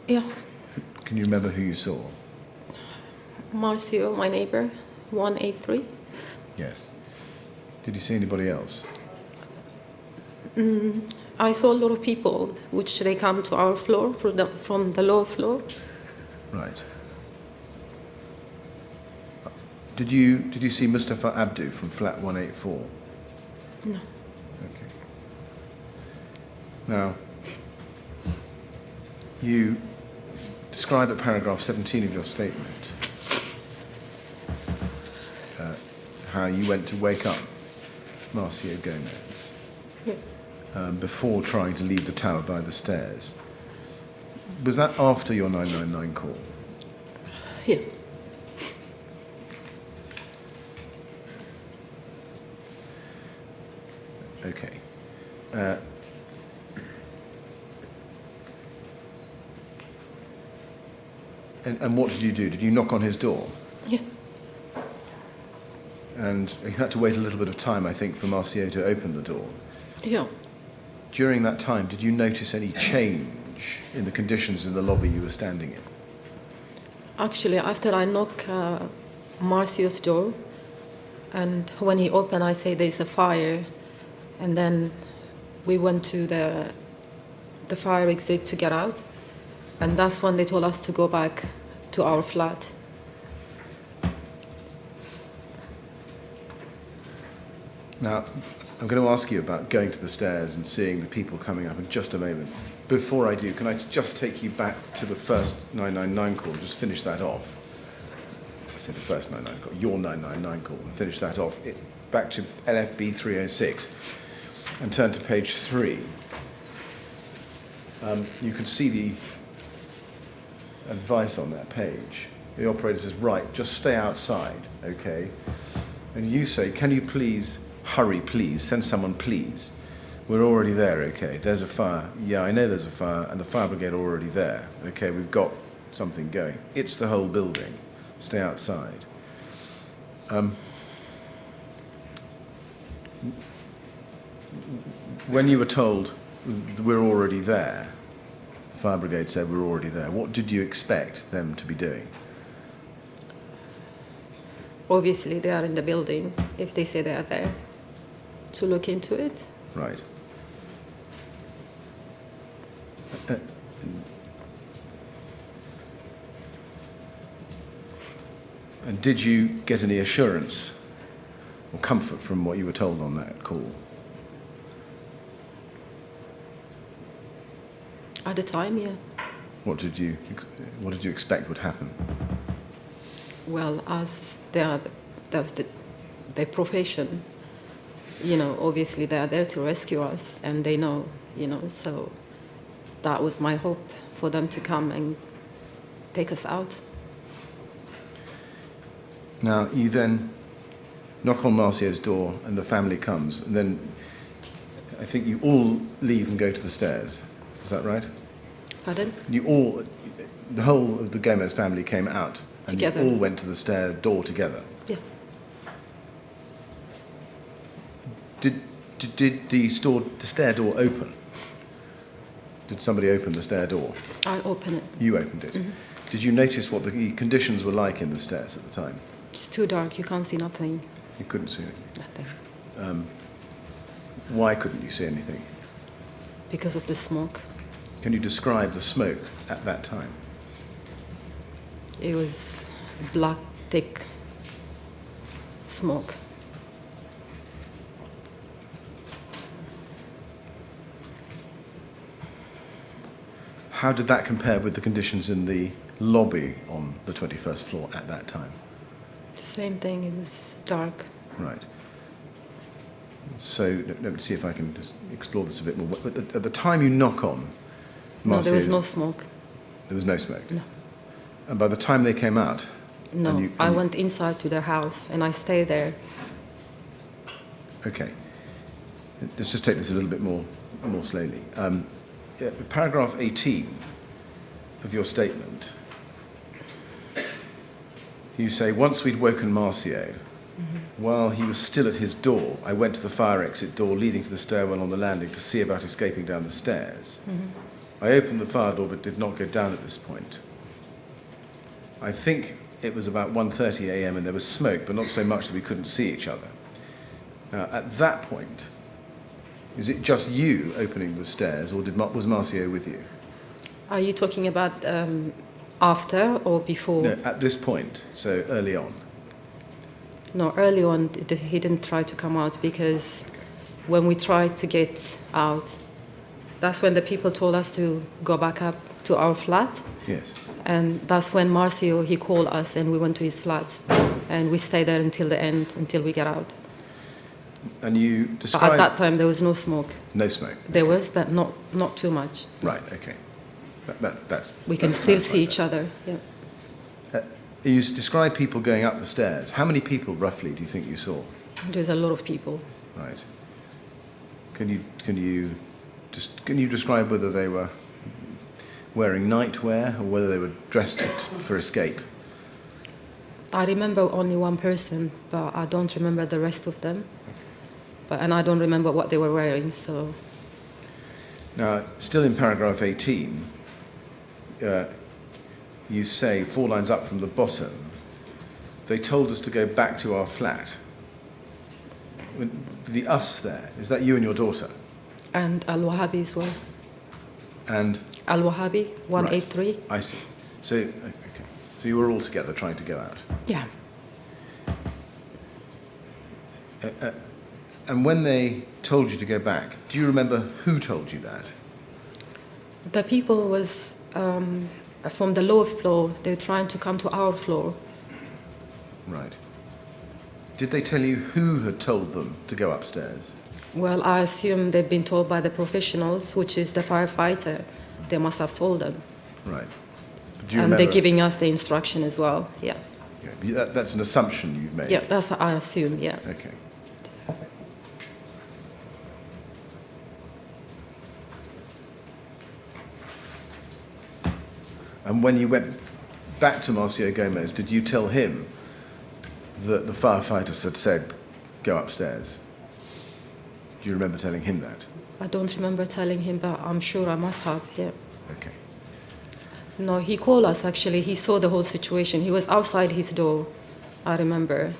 Yeah. Can you remember who you saw? Marcio, my neighbor, 183. Yes. Did you see anybody else? I saw a lot of people, which they come to our floor from the lower floor. Right. Did you see Mustafa Abdu from flat 184? No. Okay. Now, you describe at paragraph 17 of your statement how you went to wake up Marcio Gomez before trying to leave the tower by the stairs. Was that after your 999 call? Yeah. Okay. And what did you do? Did you knock on his door? Yeah. And you had to wait a little bit of time, I think, for Marcio to open the door. Yeah. During that time, did you notice any change in the conditions in the lobby you were standing in? Actually, after I knock Marcio's door, and when he opened, I say there's a fire, and then we went to the fire exit to get out, and that's when they told us to go back to our flat. Now, I'm going to ask you about going to the stairs and seeing the people coming up in just a moment. Before I do, can I just take you back to the first 999 call, just finish that off? I said the first 999 call, your 999 call, and finish that off. Back to LFB 306 and turn to page 3. You can see the advice on that page. The operator says, right, just stay outside, okay? And you say, can you please hurry, please, send someone, please. We're already there, okay? There's a fire. Yeah, I know there's a fire, and the fire brigade are already there. Okay, we've got something going. It's the whole building. Stay outside. When you were told we're already there, the fire brigade said we're already there, what did you expect them to be doing? Obviously, they are in the building, if they say they are there, to look into it. Right. And did you get any assurance or comfort from what you were told on that call? At the time, yeah. What did you expect would happen? Well, as that's their profession, obviously they are there to rescue us, and they know, so that was my hope, for them to come and take us out. Now, you then knock on Marcio's door, and the family comes, and then I think you all leave and go to the stairs. Is that right? Pardon? The whole of the Gomez family came out, and Together. you all went to the door together. Yeah. Did the stair door open? Did somebody open the stair door? I opened it. You opened it. Mm-hmm. Did you notice what the conditions were like in the stairs at the time? It's too dark. You can't see nothing. You couldn't see anything. Nothing. Why couldn't you see anything? Because of the smoke. Can you describe the smoke at that time? It was black, thick smoke. How did that compare with the conditions in the lobby on the 21st floor at that time? Same thing. It was dark. Right. So let me see if I can just explore this a bit more. But at the time you knock on, No, there was no smoke. There was no smoke? No. And by the time they came out? No, I went inside to their house and I stayed there. Okay. Let's just take this a little bit more slowly. Paragraph 18 of your statement, you say, once we'd woken Marcio, while he was still at his door, I went to the fire exit door leading to the stairwell on the landing to see about escaping down the stairs. I opened the fire door but did not go down at this point. I think it was about 1:30 a.m. and there was smoke, but not so much that we couldn't see each other. Now, at that point, is it just you opening the stairs, or was Marcio with you? Are you talking about after or before? No, at this point, so early on. No, early on, he didn't try to come out, because when we tried to get out, that's when the people told us to go back up to our flat. Yes. And that's when Marcio, he called us and we went to his flat. And we stayed there until the end, until we get out. And you But described... at that time, there was no smoke. No smoke. There was, but not too much. Right, okay. That's... We can still see each other, yeah. You describe people going up the stairs. How many people, roughly, do you think you saw? There's a lot of people. Right. Can you describe whether they were wearing nightwear or whether they were dressed for escape? I remember only one person, but I don't remember the rest of them. And I don't remember what they were wearing, so... Now, still in paragraph 18, you say, 4 lines up from the bottom, they told us to go back to our flat. The us there, is that you and your daughter? And Al-Wahabi as well. And? Al-Wahabi, 183. Right. I see. So, okay. So you were all together trying to go out? Yeah. And when they told you to go back, do you remember who told you that? The people was from the lower floor. They were trying to come to our floor. Right. Did they tell you who had told them to go upstairs? Well, I assume they've been told by the professionals, which is the firefighter. They must have told them. Right. Do you And remember? they're giving us the instruction as well, yeah. Yeah. That's an assumption you've made? Yeah, that's I assume, yeah. Okay. And when you went back to Marcio Gomez, did you tell him that the firefighters had said, go upstairs? Do you remember telling him that? I don't remember telling him, but I'm sure I must have, yeah. Okay. No, he called us, actually. He saw the whole situation. He was outside his door, I remember.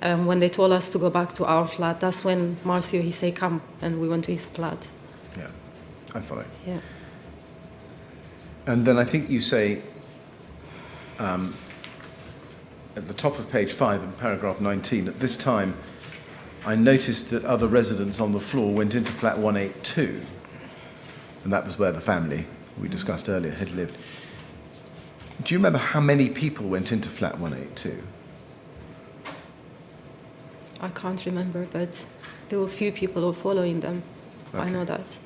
And when they told us to go back to our flat, that's when Marcio, he said, come, and we went to his flat. Yeah, I follow. Yeah. And then I think you say, at the top of page 5 in paragraph 19, at this time, I noticed that other residents on the floor went into flat 182, and that was where the family we discussed earlier had lived. Do you remember how many people went into flat 182? I can't remember, but there were a few people who were following them. Okay. I know that.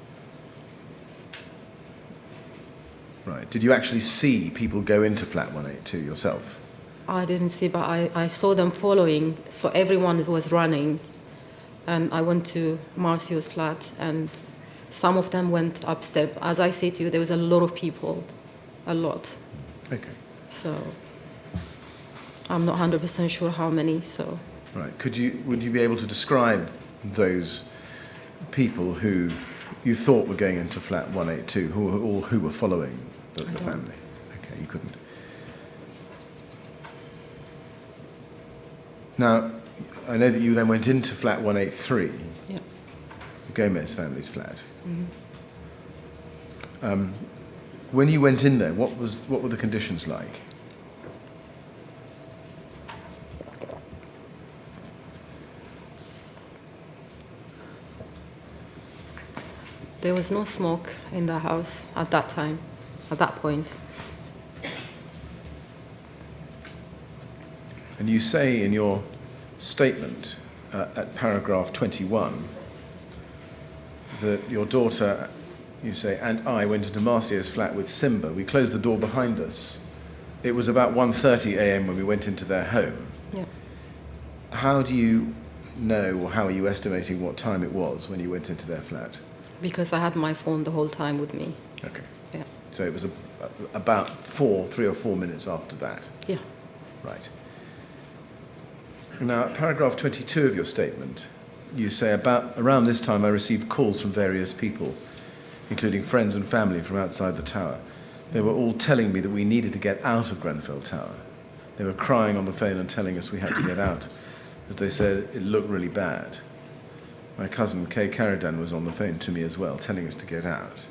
Right. Did you actually see people go into flat 182 yourself? I didn't see, but I saw them following, so everyone was running. And I went to Marcio's flat, and some of them went upstairs. As I say to you, there was a lot of people, a lot. Okay. So I'm not 100% sure how many, so... Right. Would you be able to describe those people who you thought were going into flat 182, who were following the family? Okay, you couldn't. Now, I know that you then went into flat 183, Yeah. the Gomez family's flat. Mm-hmm. When you went in there, what were the conditions like? There was no smoke in the house at that time, at that point. And you say in your statement at paragraph 21 that your daughter, you say, and I went into Marcio's flat with Simba. We closed the door behind us. It was about 1:30 a.m. when we went into their home. Yeah. How do you know, or how are you estimating what time it was when you went into their flat? Because I had my phone the whole time with me. Okay. Yeah. So it was about 3 or 4 minutes after that. Yeah. Right. Now, paragraph 22 of your statement, you say, around this time I received calls from various people, including friends and family from outside the tower. They were all telling me that we needed to get out of Grenfell Tower. They were crying on the phone and telling us we had to get out, as they said it looked really bad. My cousin, Kay Carridan, was on the phone to me as well, telling us to get out.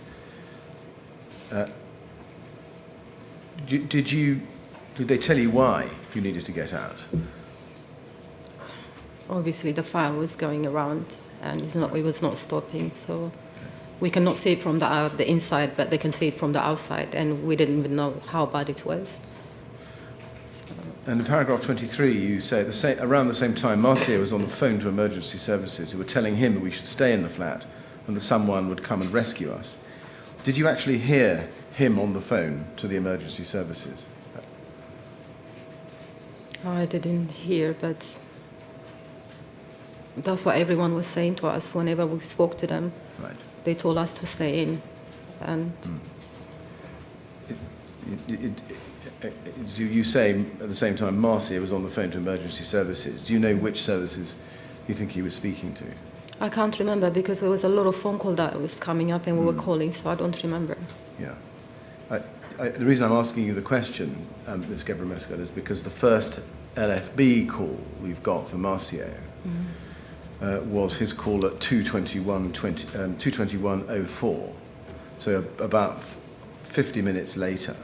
Did they tell you why you needed to get out? Obviously, the fire was going around, and it was not stopping. So we cannot see it from the inside, but they can see it from the outside, and we didn't even know how bad it was. So. And in paragraph 23, you say around the same time, Marcier was on the phone to emergency services who were telling him that we should stay in the flat and that someone would come and rescue us. Did you actually hear him on the phone to the emergency services? I didn't hear, but that's what everyone was saying to us whenever we spoke to them. Right. They told us to stay in. And you say at the same time Marcier was on the phone to emergency services. Do you know which services you think he was speaking to? I can't remember because there was a lot of phone call that was coming up and we were calling, so I don't remember. Yeah. The reason I'm asking you the question, Ms. Gebremeskel, is because the first LFB call we've got for Marcier was his call at 2:21:04, so about 50 minutes later.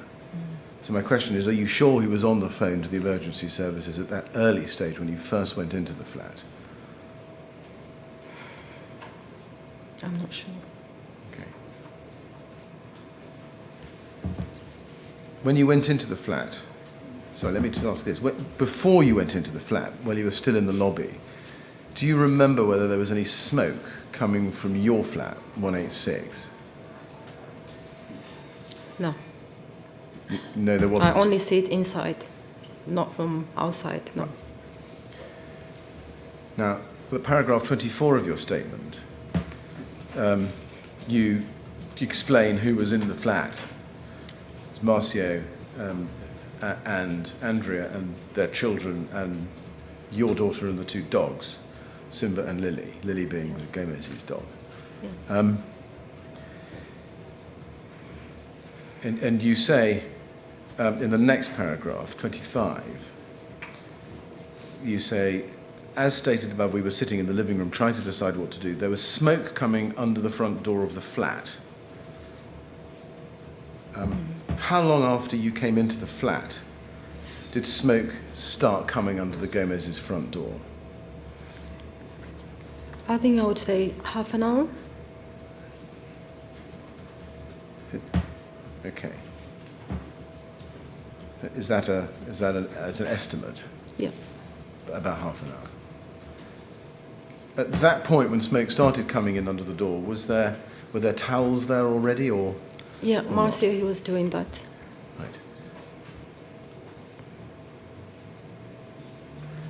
So my question is, are you sure he was on the phone to the emergency services at that early stage when you first went into the flat? I'm not sure. Okay. When you went into the flat, sorry, let me just ask this. Before you went into the flat, while you were still in the lobby, do you remember whether there was any smoke coming from your flat, 186? No. No, there wasn't. I only see it inside, not from outside, no. Now, the paragraph 24 of your statement, you explain who was in the flat. It's Marcio and Andrea and their children and your daughter and the two dogs, Simba and Lily, Lily being Gomez's dog. Yeah. And you say in the next paragraph, 25, you say, as stated above, we were sitting in the living room trying to decide what to do. There was smoke coming under the front door of the flat. How long after you came into the flat did smoke start coming under the Gomez's front door? I think I would say half an hour. Okay. Is that as an estimate? Yeah. About half an hour. At that point, when smoke started coming in under the door, were there towels there already, or? Yeah, or Marcio, he was doing that. Right.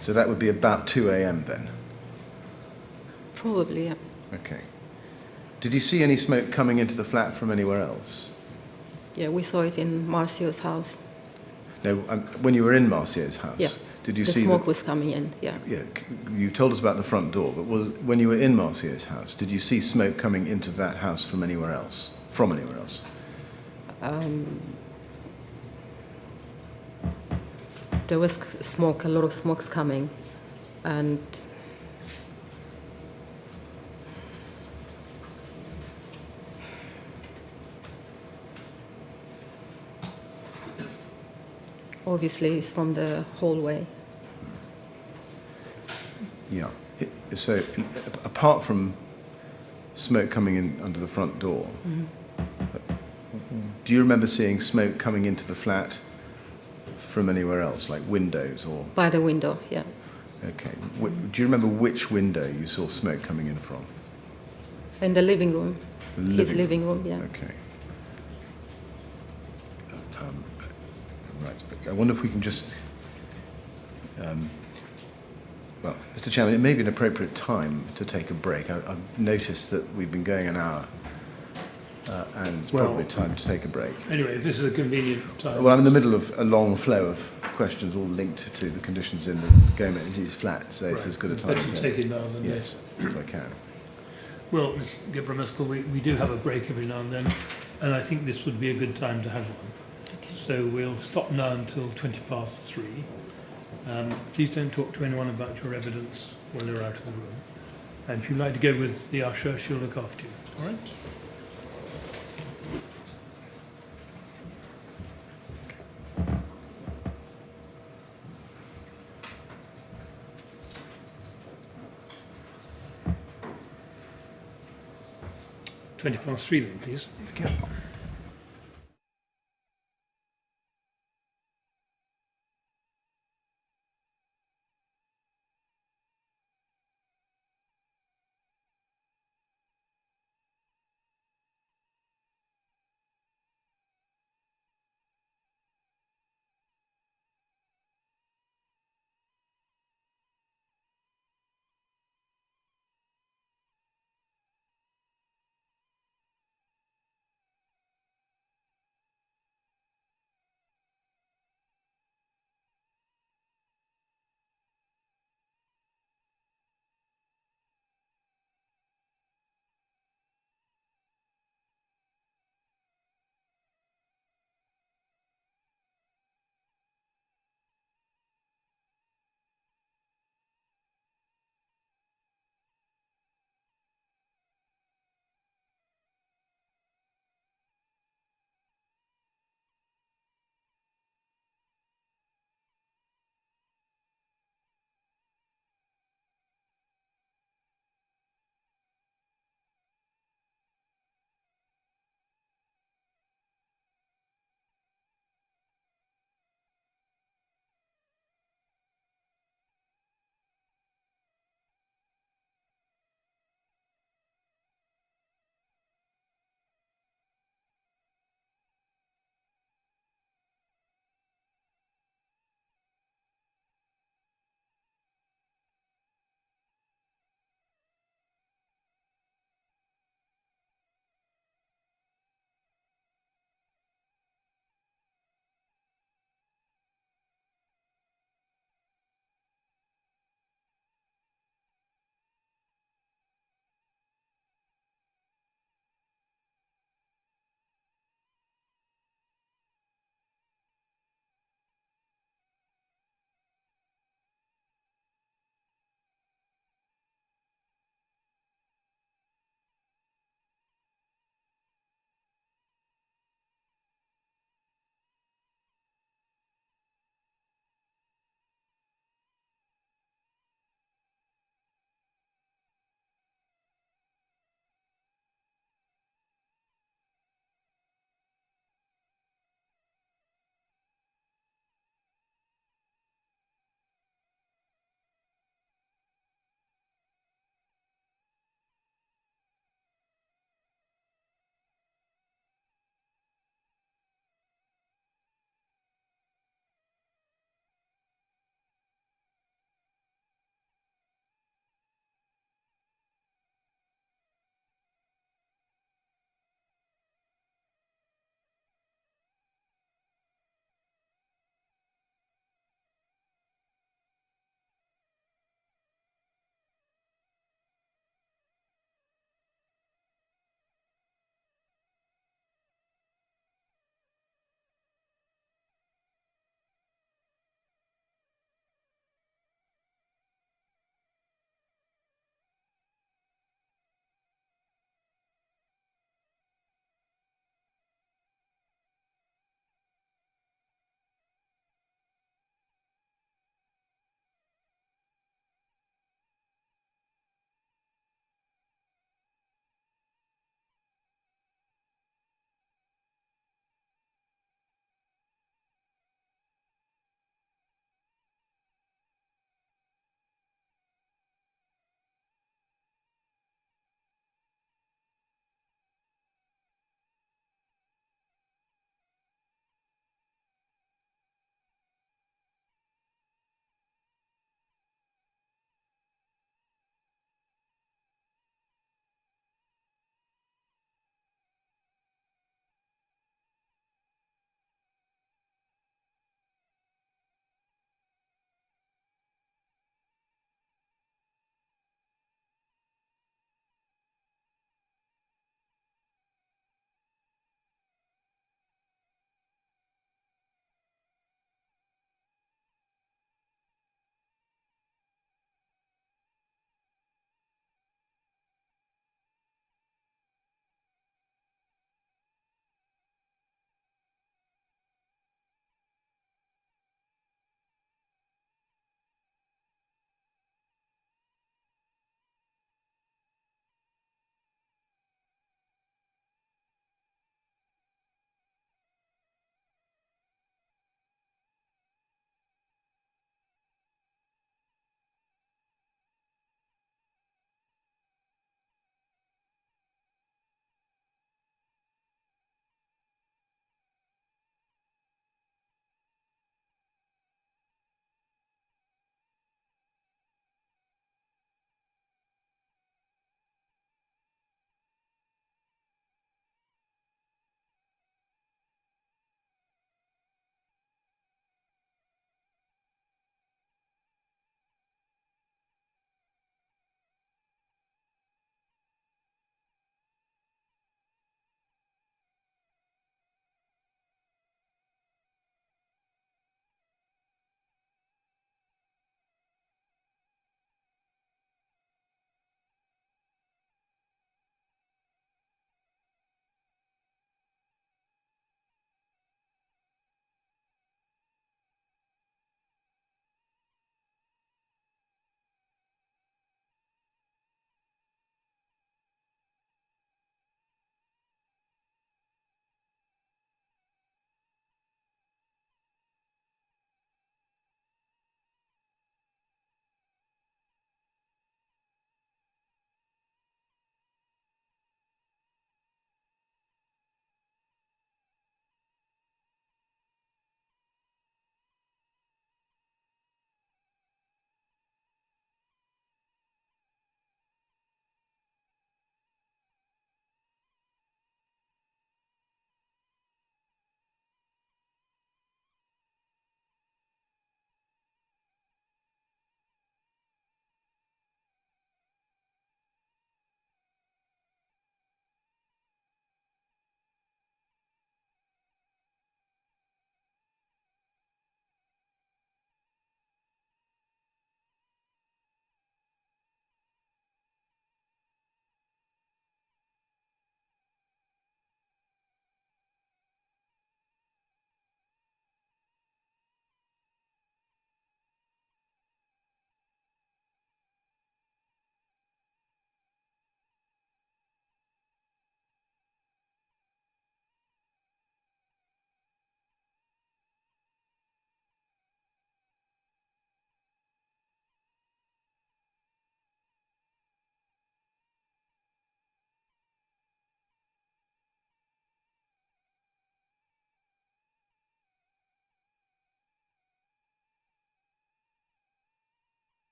So that would be about 2 a.m. then. Probably, yeah. Okay. Did you see any smoke coming into the flat from anywhere else? Yeah, we saw it in Marcio's house. No, when you were in Marcio's house, Yeah. did you The see smoke was coming in, yeah. Yeah, you told us about the front door, but when you were in Marcio's house, did you see smoke coming into that house from anywhere else? There was smoke, a lot of smokes coming, and obviously it's from the hallway. Yeah. So apart from smoke coming in under the front door, do you remember seeing smoke coming into the flat from anywhere else, like windows or? By the window, yeah. Okay. Do you remember which window you saw smoke coming in from? In the living room. His living room, yeah. Okay. Right. I wonder if we can just. Well, Mr. Chairman, it may be an appropriate time to take a break. I've noticed that we've been going an hour and it's Well- probably time to take a break. Anyway, if this is a convenient time. Well, I'm in the middle of a long flow of questions, all linked to the conditions in the game. It's flat, so it's Right. as good a time Better as take any. it now than Yes, if I can. Well, Ms. Gebremeskel, we do have a break every now and then, and I think this would be a good time to have one. Okay. So we'll stop now until 3:20. Please don't talk to anyone about your evidence when they're out of the room. And if you'd like to go with the usher, she'll look after you. All right? (3:20) then, please. Thank you.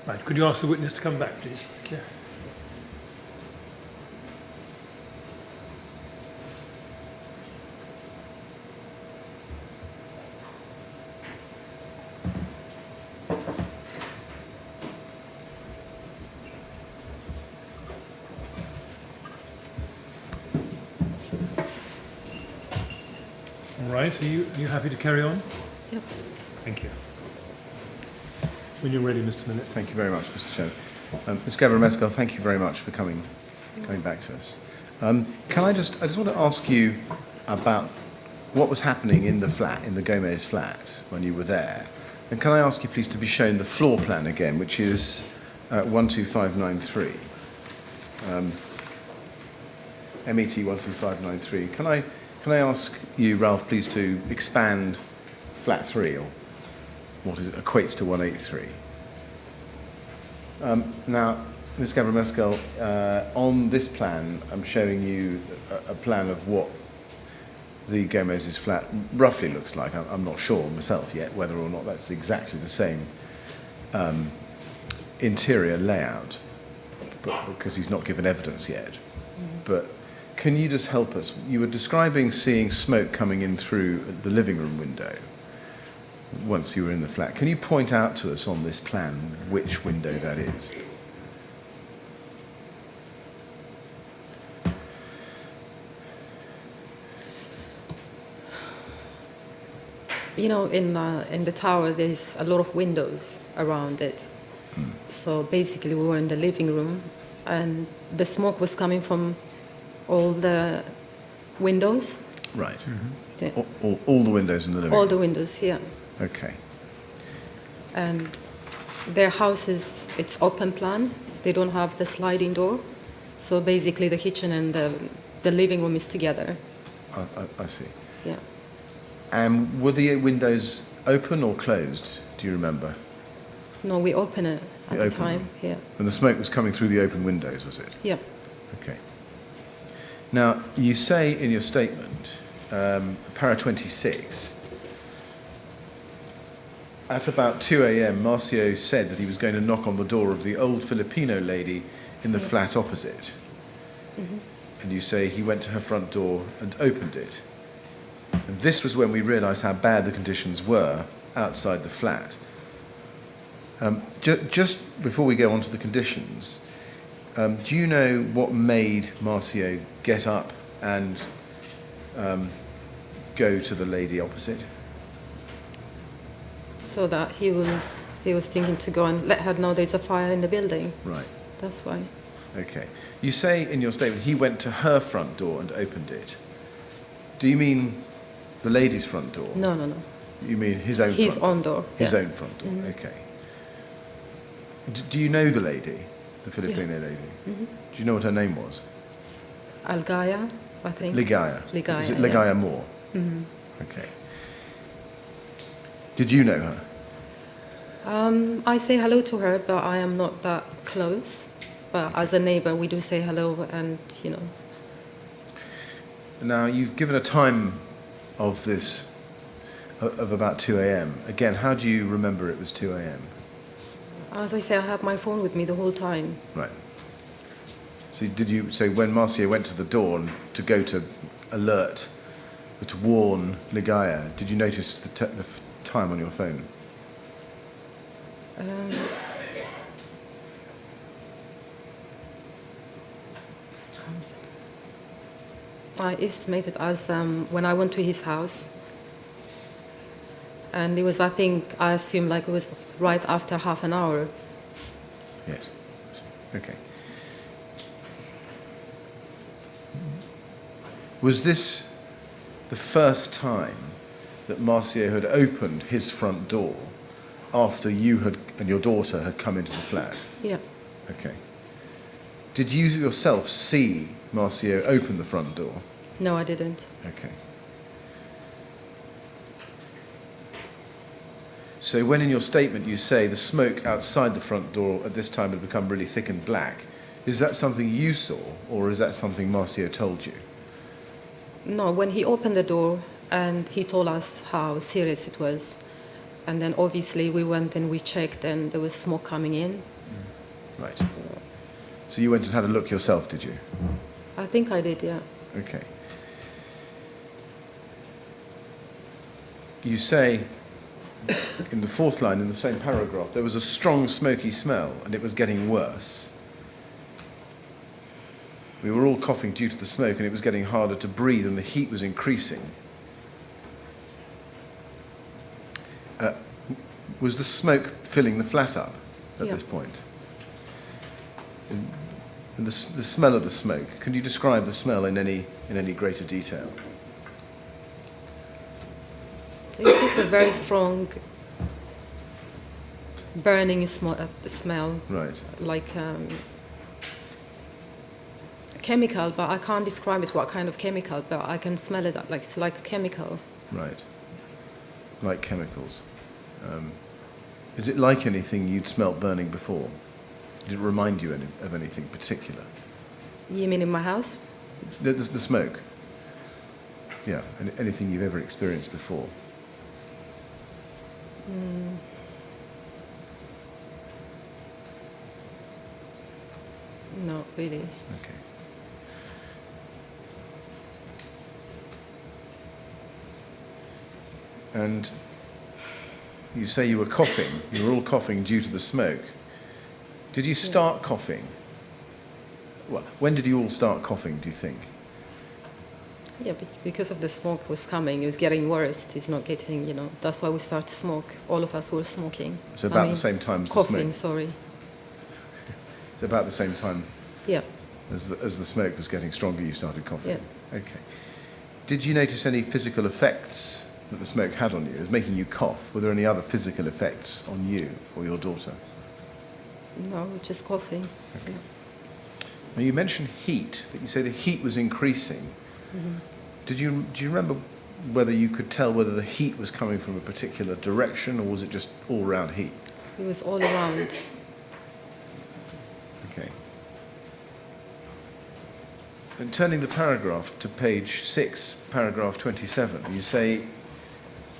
Right, could you ask the witness to come back, please? Thank you. All right, are you happy to carry on? Yep. Thank you. When you're ready, Mr. Millett. Thank you very much, Mr. Chairman. Ms. Gebremeskel, thank you very much for coming back to us. I just want to ask you about what was happening in the flat, in the Gomez flat, when you were there. And can I ask you, please, to be shown the floor plan again, which is 12593. MET 12593. Can I ask you, Ralph, please, to expand flat 3, or what equates to 183? Now, Ms. Gebremeskel, on this plan, I'm showing you a plan of what the Gomez's flat roughly looks like. I'm not sure myself yet whether or not that's exactly the same interior layout, because he's not given evidence yet. But can you just help us? You were describing seeing smoke coming in through the living room window once you were in the flat. Can you point out to us on this plan which window that is? You know, in the tower, there's a lot of windows around it. So basically, we were in the living room, and the smoke was coming from all the windows. Right. Yeah. All the windows in the living room? All the windows, yeah. Okay. And their house it's open plan. They don't have the sliding door. So basically, the kitchen and the living room is together. I see. Yeah. And were the windows open or closed? Do you remember? No, we opened it at the opened time. them? Yeah. And the smoke was coming through the open windows, was it? Yeah. Okay. Now, you say in your statement, para 26, at about 2 a.m., Marcio said that he was going to knock on the door of the old Filipino lady in the flat opposite. Mm-hmm. And you say he went to her front door and opened it. And this was when we realised how bad the conditions were outside the flat. Just before we go on to the conditions, do you know what made Marcio get up and go to the lady opposite? So that he was thinking to go and let her know there's a fire in the building. Right. That's why. Okay. You say in your statement he went to her front door and opened it. Do you mean the lady's front door? No. You mean his own His front door? own door. His yeah. own front door, Mhm. okay. Do you know the lady, the Filipino lady? Mm-hmm. Do you know what her name was? Algaya, I think. Ligaya. Ligaya, Is it yeah. Ligaya Moore? Mhm. Okay. Did you know her? I say hello to her, but I am not that close. But as a neighbor, we do say hello, and you know. Now, you've given a time of this, of about 2 a.m. Again, how do you remember it was 2 a.m.? As I say, I have my phone with me the whole time. Right. So when Marcio went to the door and to go to alert, to warn Ligaya, did you notice the time on your phone? I estimated as when I went to his house, and it was, I assume like it was right after half an hour. Yes. Okay. Was this the first time that Marcio had opened his front door after you and your daughter had come into the flat? Yeah. Okay. Did you yourself see Marcio open the front door? No, I didn't. Okay. So when in your statement you say the smoke outside the front door at this time had become really thick and black, is that something you saw, or is that something Marcio told you? No, when he opened the door and he told us how serious it was, And then obviously we went and we checked and there was smoke coming in. Right. So you went and had a look yourself, did you? I think I did, yeah. Okay. You say in the fourth line in the same paragraph, there was a strong smoky smell and it was getting worse. We were all coughing due to the smoke and it was getting harder to breathe and the heat was increasing. Was the smoke filling the flat up at Yeah. this point? And the smell of the smoke, can you describe the smell in any greater detail? It is a very strong burning smell, Right. like chemical, but I can't describe it what kind of chemical, but I can smell it like it's like a chemical. Right. Like chemicals. Is it like anything you'd smelt burning before? Did it remind you of anything particular? You mean in my house? The smoke? Yeah, anything you've ever experienced before? Not really. Okay. And you say you were coughing. You were all coughing due to the smoke. Did you start coughing? Well, when did you all start coughing, do you think? Yeah, because of the smoke was coming, it was getting worse. It's not getting, that's why we started to smoke. All of us were smoking. So about the same time as the coughing, smoke? sorry. So about the same time Yeah. as the smoke was getting stronger, you started coughing? Yeah. Okay. Did you notice any physical effects that the smoke had on you? It was making you cough. Were there any other physical effects on you or your daughter? No, just coughing. Okay. Now you mentioned heat, that you say the heat was increasing. Mm-hmm. Do you remember whether you could tell whether the heat was coming from a particular direction or was it just all round heat? It was all around. Okay. And turning the paragraph to page 6, paragraph 27, you say,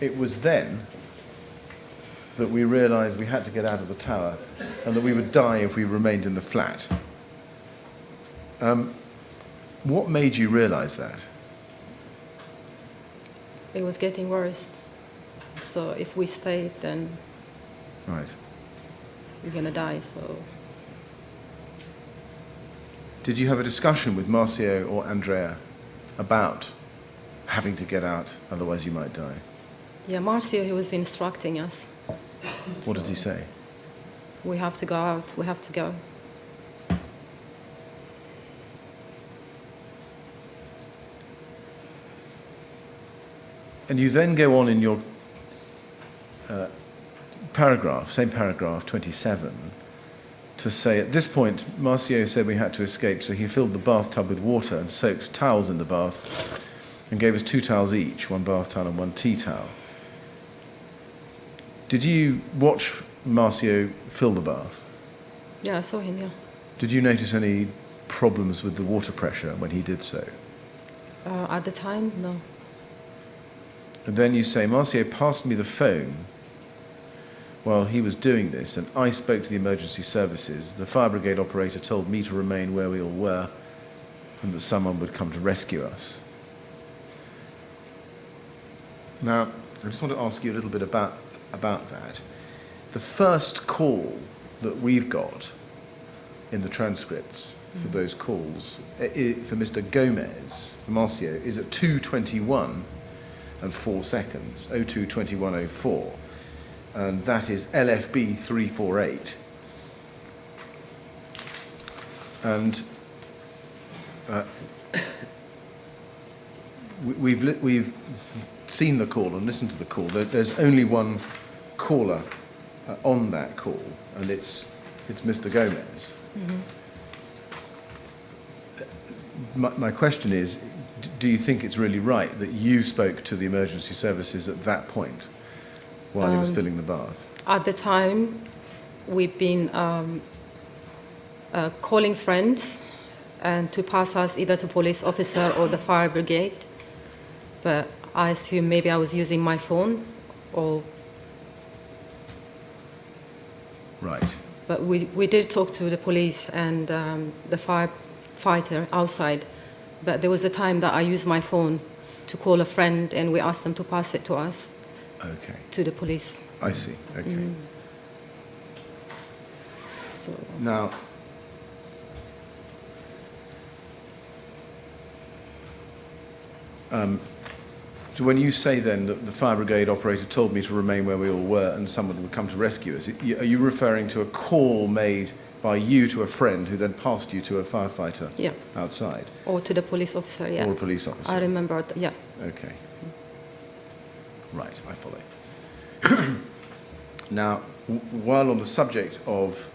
it was then that we realised we had to get out of the tower and that we would die if we remained in the flat. What made you realise that? It was getting worse. So if we stayed, then Right. we're going to die. So Did you have a discussion with Marcio or Andrea about having to get out, otherwise you might die? yeah, Marcio, he was instructing us. What did he say? We have to go out. We have to go. And you then go on in your paragraph, same paragraph, 27, to say, at this point, Marcio said we had to escape, so he filled the bathtub with water and soaked towels in the bath and gave us 2 towels each, 1 bath towel and 1 tea towel. Did you watch Marcio fill the bath? Yeah, I saw him, yeah. Did you notice any problems with the water pressure when he did so? At the time, no. And then you say, Marcio passed me the phone while he was doing this, and I spoke to the emergency services. The fire brigade operator told me to remain where we all were and that someone would come to rescue us. Now, I just want to ask you a little bit about that. The first call that we've got in the transcripts for those calls, for Mr. Gomez, for Marcio, is at 2:21 and 4 seconds, 02:21:04, and that is LFB 348. And we've seen the call and listened to the call. There's only one caller on that call, and it's Mr. Gomez. My question is, do you think it's really right that you spoke to the emergency services at that point while he was filling the bath? At the time, we've been calling friends and to pass us either to police officer or the fire brigade. But I assume maybe I was using my phone or Right. But we did talk to the police and the firefighter outside. But there was a time that I used my phone to call a friend, and we asked them to pass it to us, Okay. to the police. I see. Okay. So Now, so when you say then that the fire brigade operator told me to remain where we all were and someone would come to rescue us, are you referring to a call made by you to a friend who then passed you to a firefighter yeah, outside? or to the police officer. Yeah, Or a police officer? I remember. Yeah. Okay. Right, I follow. Now, while on the subject of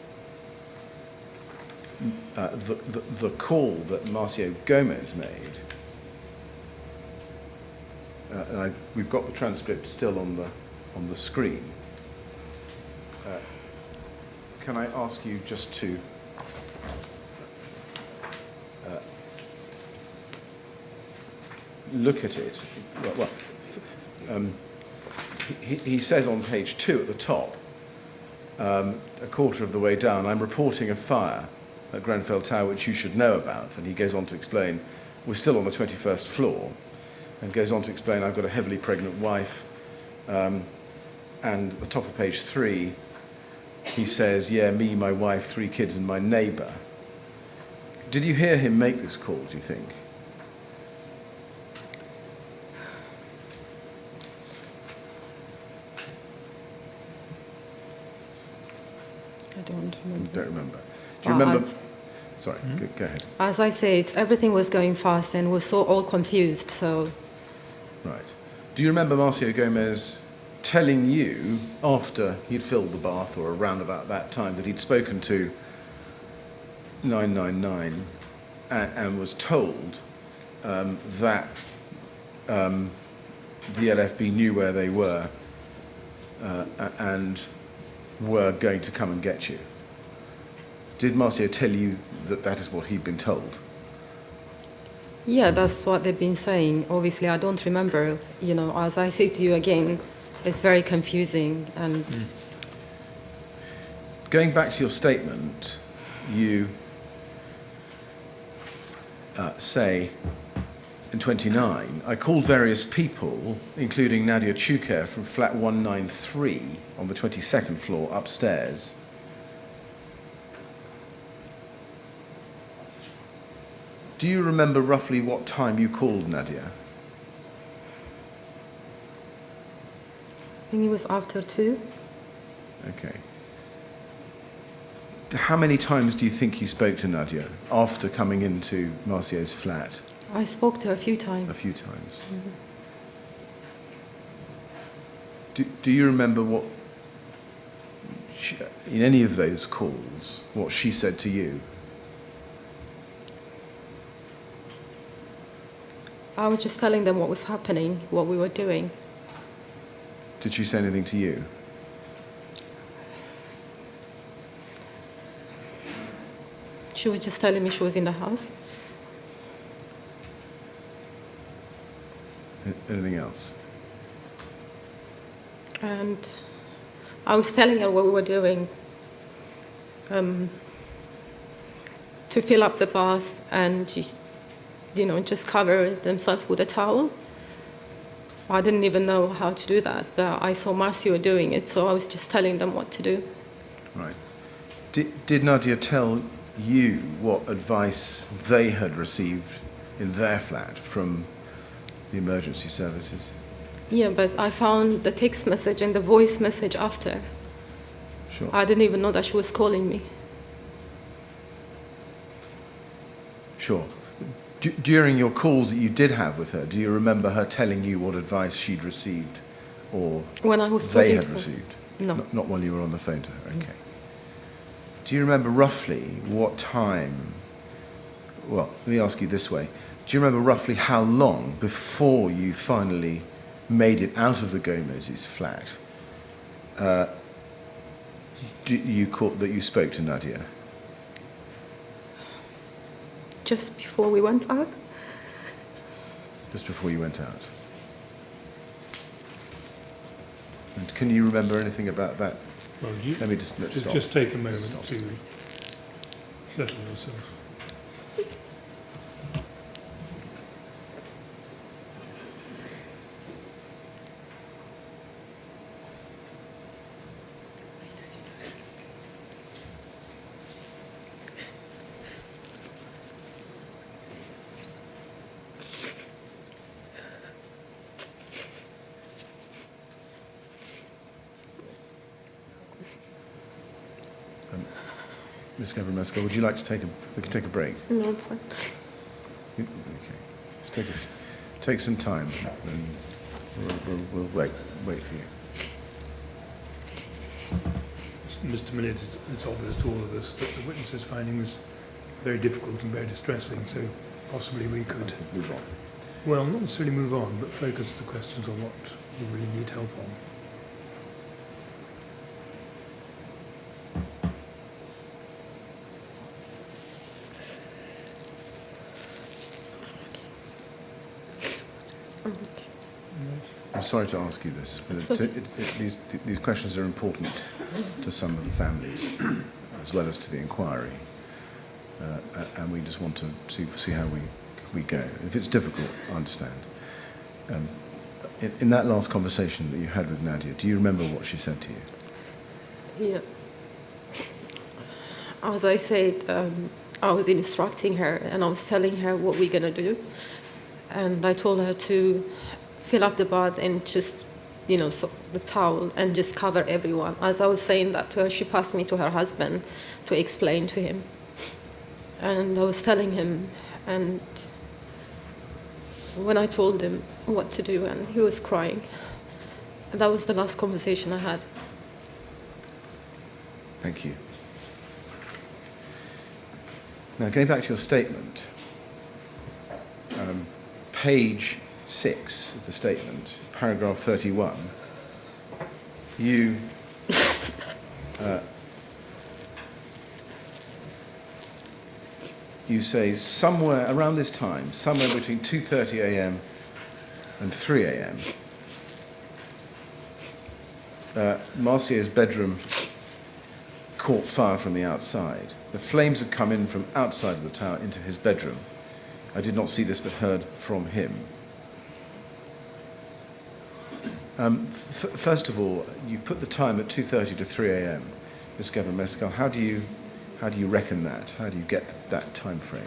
the call that Marcio Gomez made, and we've got the transcript still on the screen. Can I ask you just to look at it? He says on page 2 at the top, a quarter of the way down, I'm reporting a fire at Grenfell Tower which you should know about. And he goes on to explain, we're still on the 21st floor, and goes on to explain, I've got a heavily pregnant wife. And at the top of page 3, he says, yeah, me, my wife, 3 kids, and my neighbour. Did you hear him make this call, do you think? I don't remember. You don't remember. Do you remember? As, Sorry, go ahead. as I say, everything was going fast, and we're so all confused. So Right. Do you remember Marcio Gomez telling you, after he'd filled the bath, or around about that time, that he'd spoken to 999 and was told that the LFB knew where they were and were going to come and get you? Did Marcio tell you that that is what he'd been told? yeah, that's what they've been saying. Obviously, I don't remember. You know, as I say to you again, it's very confusing. And Going back to your statement, you say in 29, I called various people, including Nadia Chuker from flat 193 on the 22nd floor upstairs. Do you remember roughly what time you called Nadia? I think it was after 2. Okay. How many times do you think you spoke to Nadia after coming into Marcio's flat? I spoke to her a few times. A few times. Do you remember what, in any of those calls, what she said to you? I was just telling them what was happening, what we were doing. Did she say anything to you? She was just telling me she was in the house. Anything else? And I was telling her what we were doing, to fill up the bath and, just cover themselves with a towel. I didn't even know how to do that, but I saw Marcio doing it, so I was just telling them what to do. Right. Did Nadia tell you what advice they had received in their flat from the emergency services? Yeah, but I found the text message and the voice message after. Sure. I didn't even know that she was calling me. Sure. During your calls that you did have with her, do you remember her telling you what advice she'd received or When I was they talking had to her. received? No. Not while you were on the phone to her, okay. Do you remember roughly what time, well, let me ask you this way. Do you remember roughly how long before you finally made it out of the Gomez's flat that you spoke to Nadia? Just before we went out. Just before you went out. And can you remember anything about that Well, let's stop. just take a moment Stop. to settle yourself. Ms. Gebremeskel, would you like to take we can take a break? No, fine. Okay. Let's take some time, and we'll wait for you. Mr. Millett, it's obvious to all of us that the witness's finding was very difficult and very distressing, so possibly we could, Move on. well, not necessarily move on, but focus the questions on what we really need help on. I'm sorry to ask you this, but these questions are important to some of the families, as well as to the inquiry, and we just want to see how we go. If it's difficult, I understand. In that last conversation that you had with Nadia, do you remember what she said to you? Yeah. As I said, I was instructing her and I was telling her what we're going to do. And I told her to fill up the bath and just, so the towel and just cover everyone. As I was saying that to her, she passed me to her husband to explain to him. And I was telling him, and when I told him what to do, and he was crying. And that was the last conversation I had. Thank you. Now, going back to your statement, page 6 of the statement, paragraph 31, you say somewhere around this time, somewhere between 2:30 a.m. and 3 a.m., Marcier's bedroom caught fire from the outside. The flames had come in from outside of the tower into his bedroom. I did not see this but heard from him. First of all, you put the time at 2:30 to 3 a.m. Ms. Gebremeskel, how do you reckon that? How do you get that time frame?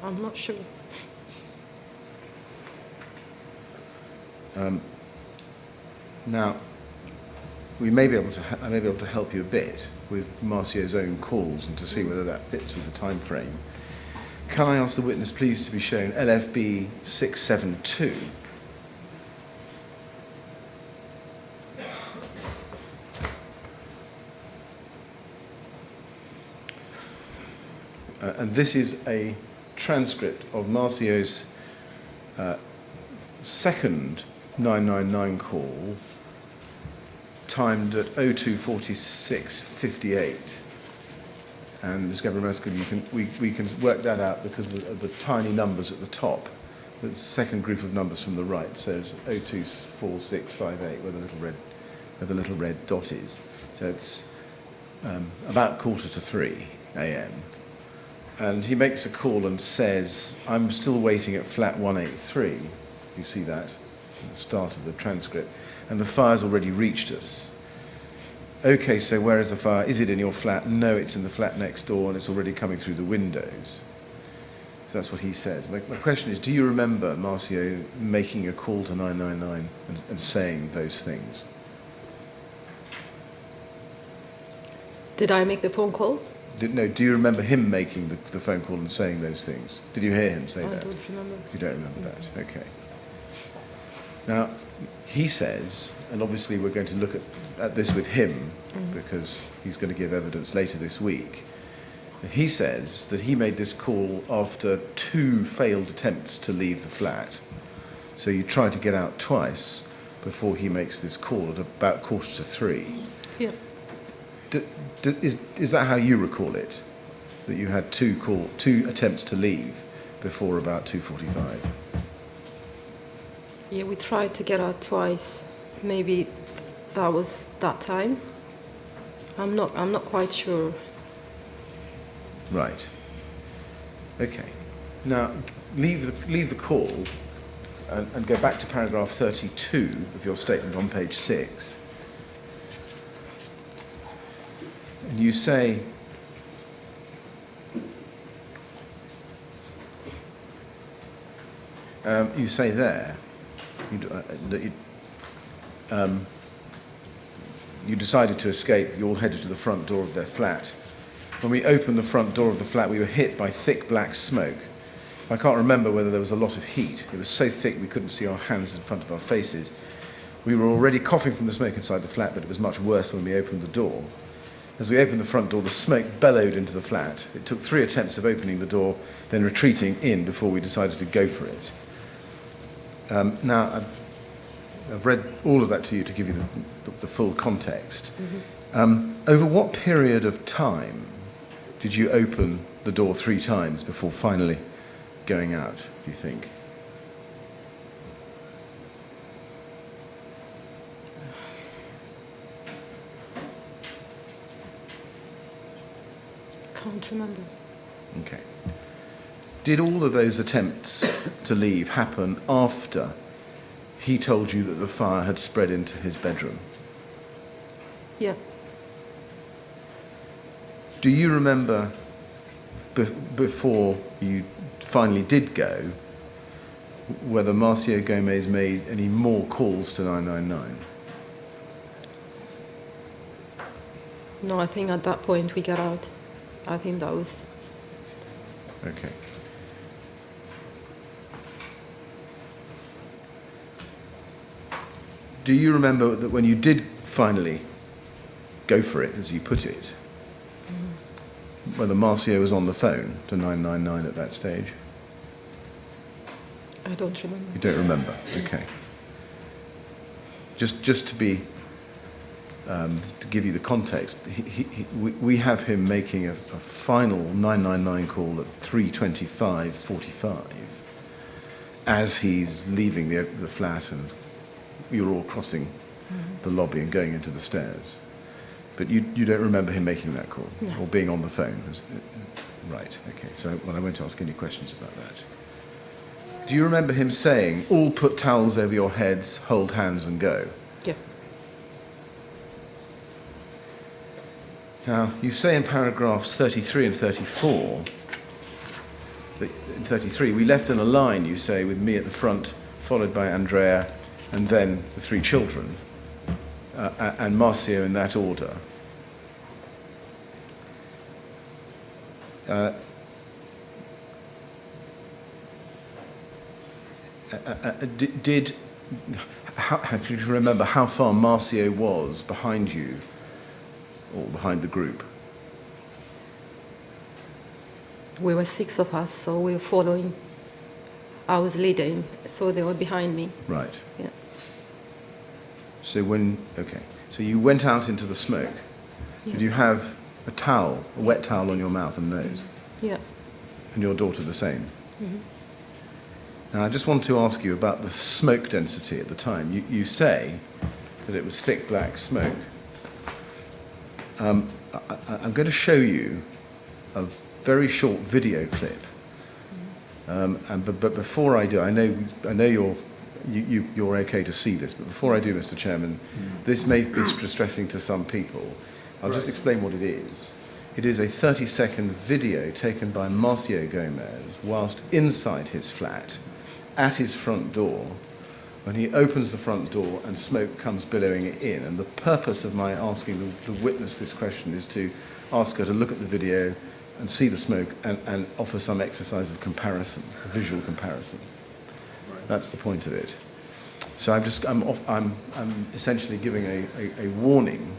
I'm not sure. Now, I may be able to help you a bit with Marcier's own calls and to see whether that fits with the time frame. Can I ask the witness please to be shown LFB 672? And this is a transcript of Marcier's second 999 call, timed at 02:46:58. And Ms. Gebremeskel, we can work that out because of the tiny numbers at the top. The second group of numbers from the right says 02:46:58, where the little red dot is. So it's about 2:45 a.m. And he makes a call and says, "I'm still waiting at flat 183. You see that at the start of the transcript. And the fire's already reached us. Okay, so where is the fire? Is it in your flat? No, it's in the flat next door and it's already coming through the windows." So that's what he says. My question is, do you remember Marcier making a call to 999 and saying those things? Did I make the phone call? No, do you remember him making the phone call and saying those things? Did you hear him say that? I don't remember. You don't remember that? Okay. Now, he says, and obviously we're going to look at this with him because he's going to give evidence later this week. He says that he made this call after 2 failed attempts to leave the flat. So you try to get out twice before he makes this call at about 2:45. Yeah. Is that how you recall it? that you had two attempts to leave before about 2:45. Yeah, we tried to get out twice. Maybe that was that time. I'm not quite sure. Right. Okay. Now, leave the call and go back to paragraph 32 of your statement on page 6. And you say, there that you decided to escape. You all headed to the front door of their flat. When we opened the front door of the flat, we were hit by thick black smoke. I can't remember whether there was a lot of heat. It was so thick we couldn't see our hands in front of our faces. We were already coughing from the smoke inside the flat, but it was much worse when we opened the door. As we opened the front door, the smoke bellowed into the flat. It took 3 attempts of opening the door, then retreating in before we decided to go for it. Now, I've read all of that to you to give you the full context. Over what period of time did you open the door 3 times before finally going out, do you think? Can't remember. Okay. Did all of those attempts to leave happen after he told you that the fire had spread into his bedroom? Yeah. Do you remember before you finally did go whether Marcio Gomez made any more calls to 999? No, I think at that point we got out. I think that was... Okay. Do you remember that when you did finally go for it, as you put it, whether Marcio was on the phone to 999 at that stage? I don't remember. You don't remember? Okay. Just to be, to give you the context, we have him making a final 999 call at 3:25:45 as he's leaving the flat and you're all crossing the lobby and going into the stairs. But you don't remember him making that call? No. Or being on the phone? Right, okay. So I won't ask any questions about that. Do you remember him saying, all put towels over your heads, hold hands and go? Yeah. Now, you say in paragraphs 33 and 34, that in 33, we left in a line, you say, with me at the front, followed by Andrea, and then the 3 children, and Marcio in that order. Do you remember how far Marcio was behind you, or behind the group? We were 6 of us, so we were following. I was leading, so they were behind me. Right. Yeah. So so you went out into the smoke. Yeah. Did you have a towel, a wet towel on your mouth and nose? Yeah. And your daughter the same? Now, I just want to ask you about the smoke density at the time. You say that it was thick black smoke. I'm going to show you a very short video clip. But before I do, I know you're okay to see this, but before I do, Mr. Chairman, this may be distressing to some people. I'll just explain what it is. It is a 30-second video taken by Marcio Gomez whilst inside his flat, at his front door, when he opens the front door and smoke comes billowing in. And the purpose of my asking the witness this question is to ask her to look at the video and see the smoke and offer some exercise of comparison, a visual comparison. That's the point of it. So I'm essentially giving a warning.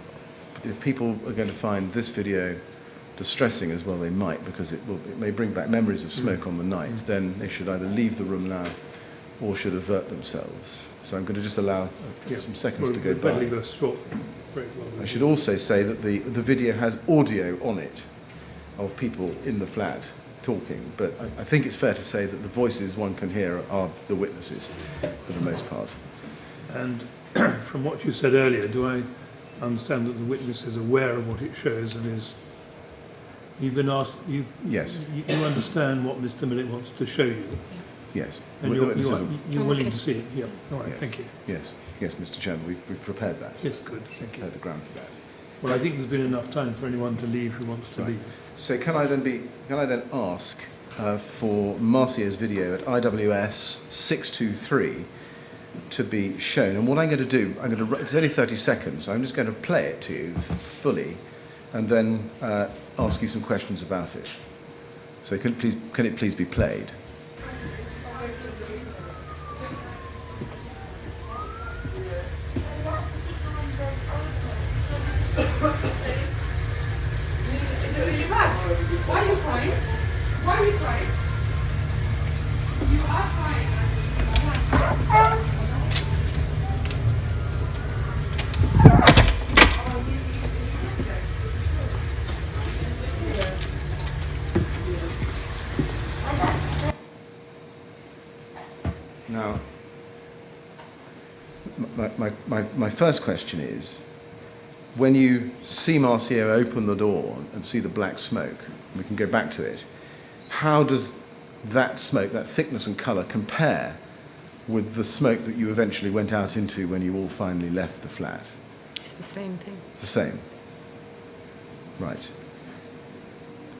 If people are going to find this video distressing, as well they might, because it may bring back memories of smoke on the night, then they should either leave the room now or should avert themselves. So I'm going to just allow some seconds to go by. I should also say that the video has audio on it. of people in the flat talking, but I think it's fair to say that the voices one can hear are the witnesses for the most part. And from what you said earlier, do I understand that the witness is aware of what it shows and is... You've been asked... Yes. You understand what Mr. Millett wants to show you? Yes. And The witnesses are- you're willing okay. to see it? Yeah. All right, Yes. thank you. Yes, yes, Mr. Chairman, we've prepared that. Yes, good, thank you. Prepared the ground for that. Well, I think there's been enough time for anyone to leave who wants to Right. leave. So can I then ask for Marcia's video at IWS 623 to be shown? And what I'm going to do, it's only 30 seconds, so I'm just going to play it to you fully, and then ask you some questions about it. So can it please be played? Why are you crying? Why are you crying? You are crying. Now, my first question is, when you see Marcia open the door and see the black smoke, we can go back to it, how does that smoke, that thickness and colour, compare with the smoke that you eventually went out into when you all finally left the flat? It's the same thing. It's the same. Right.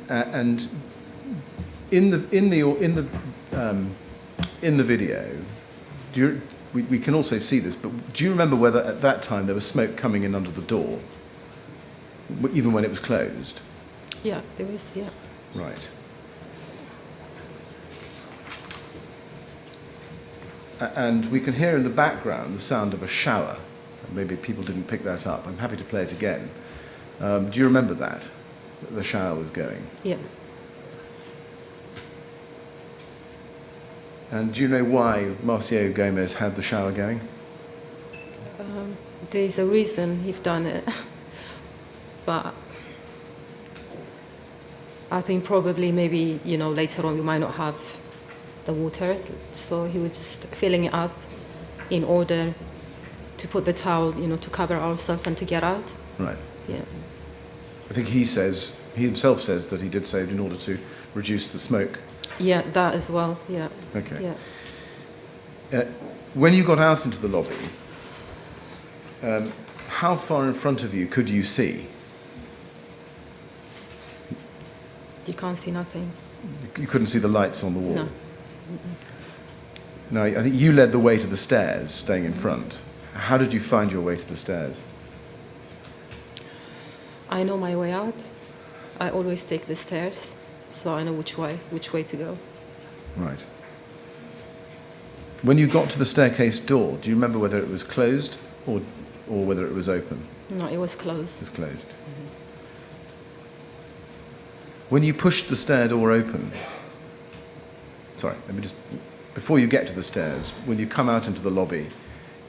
And in the video, we can also see this, but do you remember whether at that time there was smoke coming in under the door, even when it was closed? Yeah, there was, yeah. Right. And we can hear in the background the sound of a shower. Maybe people didn't pick that up. I'm happy to play it again. Do you remember that? The shower was going. Yeah. And do you know why Marcio Gomez had the shower going? There's a reason he's done it. But I think probably maybe, later on we might not have the water. So he was just filling it up in order to put the towel, to cover ourselves and to get out. Right. Yeah. I think he himself says that he did so in order to reduce the smoke. Yeah, that as well, yeah. Okay. Yeah. When you got out into the lobby, how far in front of you could you see? You can't see nothing. You couldn't see the lights on the wall? No. No, I think you led the way to the stairs, staying in front. How did you find your way to the stairs? I know my way out. I always take the stairs, so I know which way to go. Right. When you got to the staircase door, do you remember whether it was closed or whether it was open? No, it was closed. It was closed. When you pushed the stair door open, before you get to the stairs, when you come out into the lobby,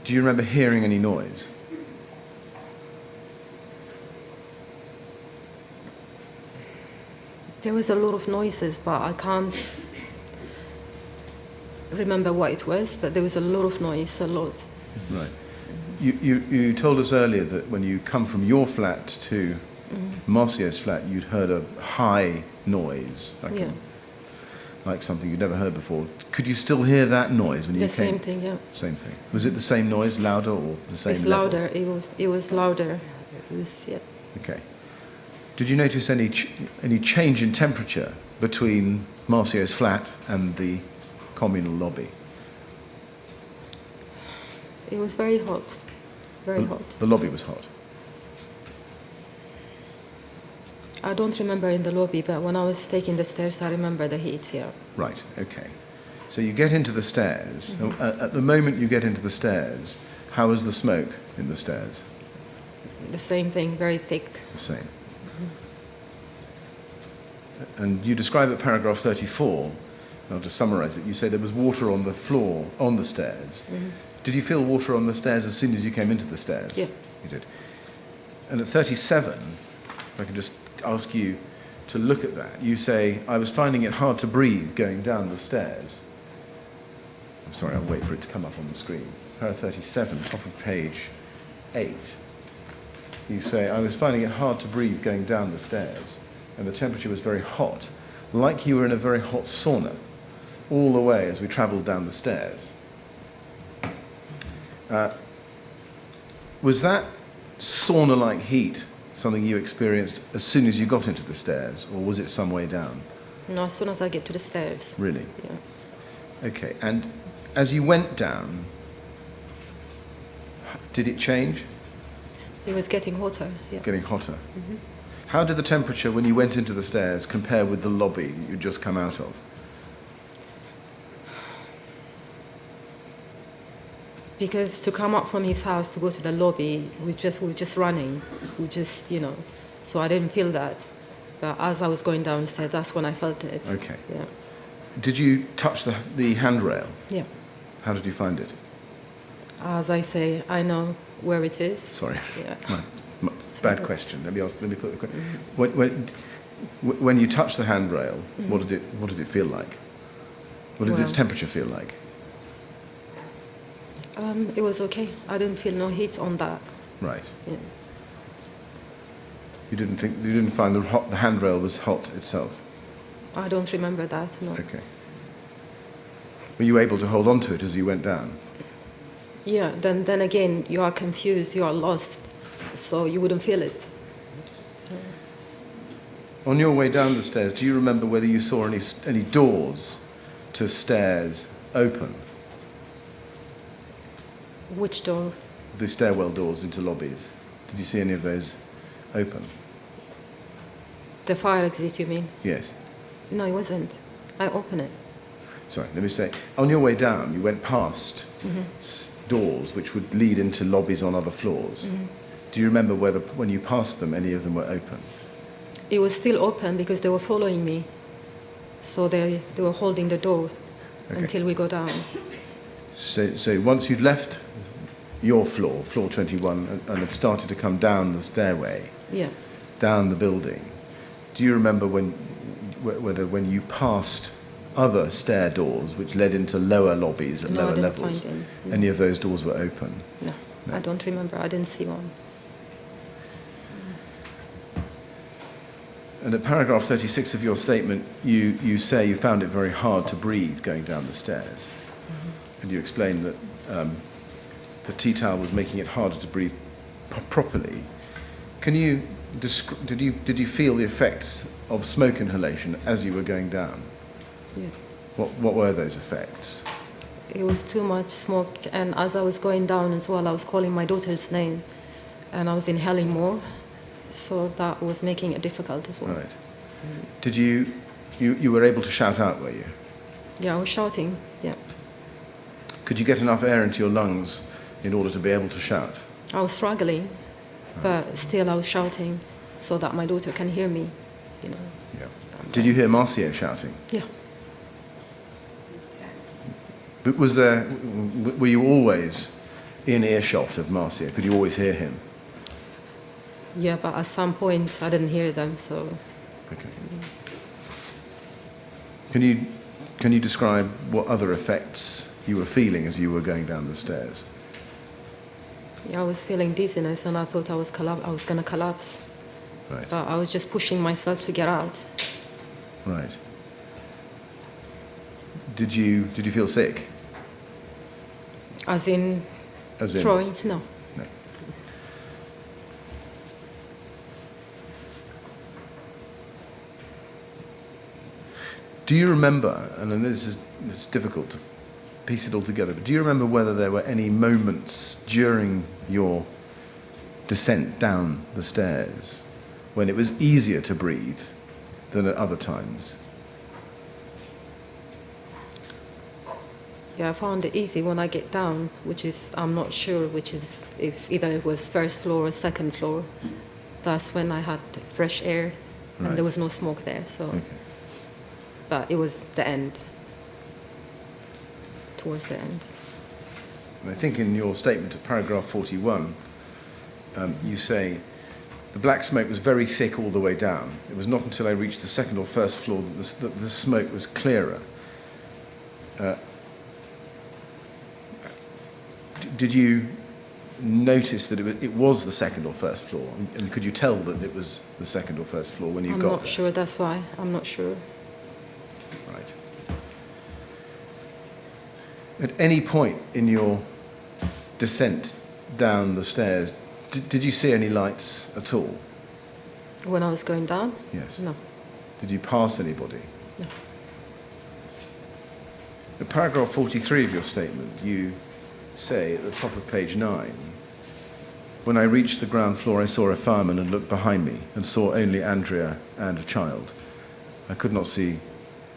do you remember hearing any noise? There was a lot of noises, but I can't remember what it was, but there was a lot of noise, a lot. Right. You told us earlier that when you come from your flat to Marcio's flat, you'd heard a high noise, like something you'd never heard before. Could you still hear that noise when you came? The same thing, yeah. Same thing. Was it the same noise, louder, or the same It's level? louder. It was louder. It was, yeah. Okay. Did you notice any change in temperature between Marcio's flat and the communal lobby? It was very hot. Very hot. The lobby was hot. I don't remember in the lobby, but when I was taking the stairs, I remember the heat, yeah. Right, okay. So you get into the stairs. At the moment you get into the stairs, how is the smoke in the stairs? The same thing, very thick. The same. And you describe at paragraph 34, I'll just summarise it, you say there was water on the floor, on the stairs. Did you feel water on the stairs as soon as you came into the stairs? Yeah. You did. And at 37, if I can just ask you to look at that. You say, I was finding it hard to breathe going down the stairs. I'm sorry, I'll wait for it to come up on the screen. Para 37, top of page 8. You say, I was finding it hard to breathe going down the stairs, and the temperature was very hot, like you were in a very hot sauna, all the way as we travelled down the stairs. Was that sauna-like heat something you experienced as soon as you got into the stairs, or was it some way down? No, as soon as I get to the stairs. Really? Yeah. Okay, and as you went down, did it change? It was getting hotter. Yeah. Getting hotter? Mm-hmm. How did the temperature when you went into the stairs compare with the lobby you'd just come out of? Because to come up from his house to go to the lobby, we were just running. So I didn't feel that. But as I was going downstairs, that's when I felt it. Okay. Yeah. Did you touch the handrail? Yeah. How did you find it? As I say, I know where it is. Sorry, Yeah. it's my bad question. Let me put the question. When you touched the handrail, what did it feel like? What did its temperature feel like? It was okay. I didn't feel no heat on that. Right. Yeah. You didn't find the handrail was hot itself? I don't remember that, no. Okay. Were you able to hold on to it as you went down? Yeah, then again, you are confused, you are lost, so you wouldn't feel it. On your way down the stairs, do you remember whether you saw any doors to stairs open? Which door? The stairwell doors into lobbies. Did you see any of those open? The fire exit, you mean? Yes. No, it wasn't. I opened it. Sorry, let me say. On your way down, you went past doors which would lead into lobbies on other floors. Do you remember whether, when you passed them, any of them were open? It was still open because they were following me. So they were holding the door until we go down. So once you'd left your floor, floor 21, and had started to come down the stairway, Yeah. down the building, do you remember whether when you passed other stair doors which led into lower lobbies at No, lower I didn't levels, find any. any of those doors were open? No, I don't remember. I didn't see one. And at paragraph 36 of your statement, you say you found it very hard to breathe going down the stairs. And you explain that the tea towel was making it harder to breathe properly. Can you did you feel the effects of smoke inhalation as you were going down? Yeah. What were those effects? It was too much smoke, and as I was going down as well, I was calling my daughter's name, and I was inhaling more, so that was making it difficult as well. Right. Did you were able to shout out, were you? Yeah, I was shouting, yeah. Could you get enough air into your lungs in order to be able to shout? I was struggling, but still I was shouting so that my daughter can hear me, you know. Yeah. Did you hear Marcia shouting? Yeah. But were you always in earshot of Marcia? Could you always hear him? Yeah, but at some point I didn't hear them, so... Okay. Can you describe what other effects you were feeling as you were going down the stairs? Yeah, I was feeling dizziness, and I thought I was going to collapse. Right. But I was just pushing myself to get out. Right. Did you feel sick? As in throwing? No. No. Do you remember, and then it's difficult to piece it all together, but do you remember whether there were any moments during your descent down the stairs when it was easier to breathe than at other times? Yeah, I found it easy when I get down, which is, I'm not sure, which is if either it was first floor or second floor. That's when I had fresh air, and Right. there was no smoke there, so... Okay. But it was the end, towards the end. And I think in your statement at paragraph 41, you say, the black smoke was very thick all the way down. It was not until I reached the second or first floor that the smoke was clearer. Did you notice that it was the second or first floor? And could you tell that it was the second or first floor when you got there? I'm not sure, that's why. I'm not sure. Right. At any point in your descent down the stairs, did you see any lights at all? When I was going down? Yes. No. Did you pass anybody? No. In paragraph 43 of your statement, you say at the top of page 9, when I reached the ground floor, I saw a fireman and looked behind me and saw only Andrea and a child. I could not see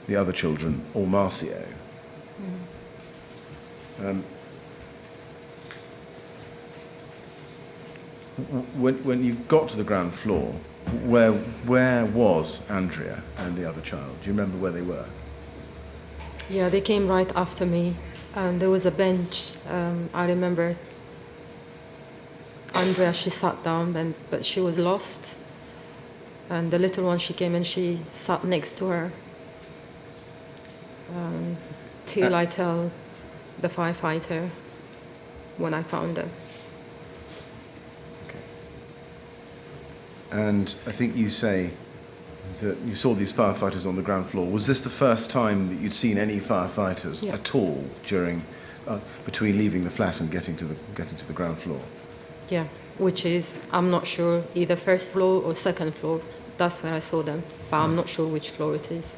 the other children or Marcio. When you got to the ground floor, where was Andrea and the other child? Do you remember where they were? Yeah, they came right after me. And there was a bench. I remember Andrea, she sat down, but she was lost. And the little one, she came and she sat next to her. Till I tell the firefighter when I found them. Okay. And I think you say that you saw these firefighters on the ground floor. Was this the first time that you'd seen any firefighters at all during, between leaving the flat and getting to the ground floor? Yeah, which is, I'm not sure, either first floor or second floor. That's where I saw them, but I'm not sure which floor it is.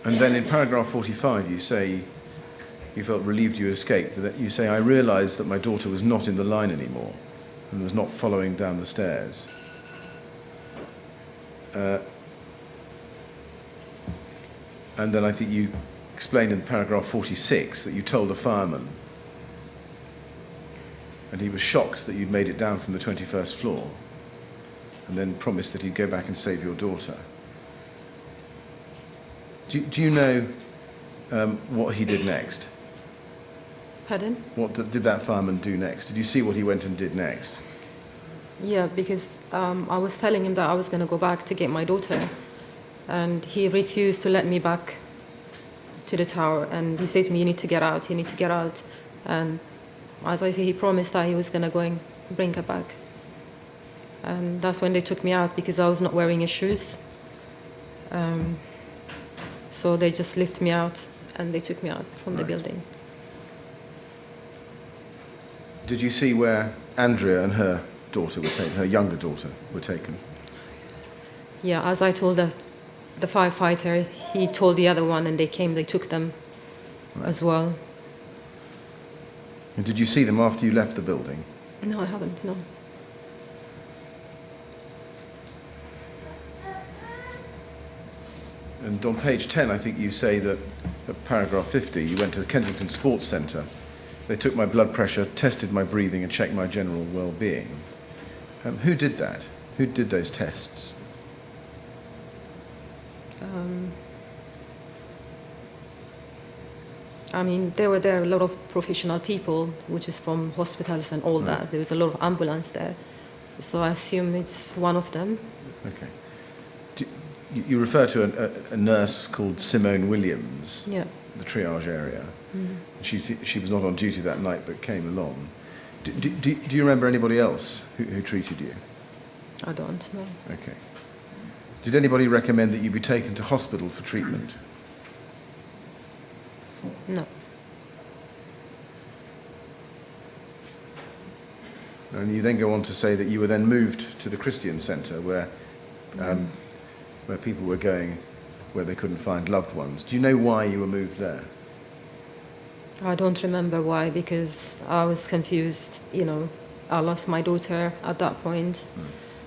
And then in paragraph 45, you say you felt relieved you escaped. But you say, I realized that my daughter was not in the line anymore and was not following down the stairs. And then I think you explained in paragraph 46 that you told a fireman and he was shocked that you'd made it down from the 21st floor and then promised that he'd go back and save your daughter. Do you know what he did next? Pardon? What did that fireman do next? Did you see what he went and did next? Yeah, because I was telling him that I was going to go back to get my daughter, and he refused to let me back to the tower. And he said to me, "You need to get out. You need to get out." And as I say, he promised that he was going to go and bring her back. And that's when they took me out because I was not wearing his shoes. So they just lifted me out and they took me out from the building. Did you see where Andrea and her daughter were taken, her younger daughter were taken? Yeah, as I told the firefighter, he told the other one and they came, they took them as well. And did you see them after you left the building? No, I haven't, no. And on page 10, I think you say that, at paragraph 50, you went to the Kensington Sports Centre. They took my blood pressure, tested my breathing, and checked my general well-being. Who did that? Who did those tests? I mean, there were a lot of professional people, which is from hospitals and all that. There was a lot of ambulance there. So I assume it's one of them. Okay. You refer to a nurse called Simone Williams, the triage area. Mm-hmm. She was not on duty that night but came along. Do you remember anybody else who treated you? I don't know. Okay. Did anybody recommend that you be taken to hospital for treatment? No. And you then go on to say that you were then moved to the Christian Centre where people were going where they couldn't find loved ones. Do you know why you were moved there? I don't remember why, because I was confused. You know, I lost my daughter at that point.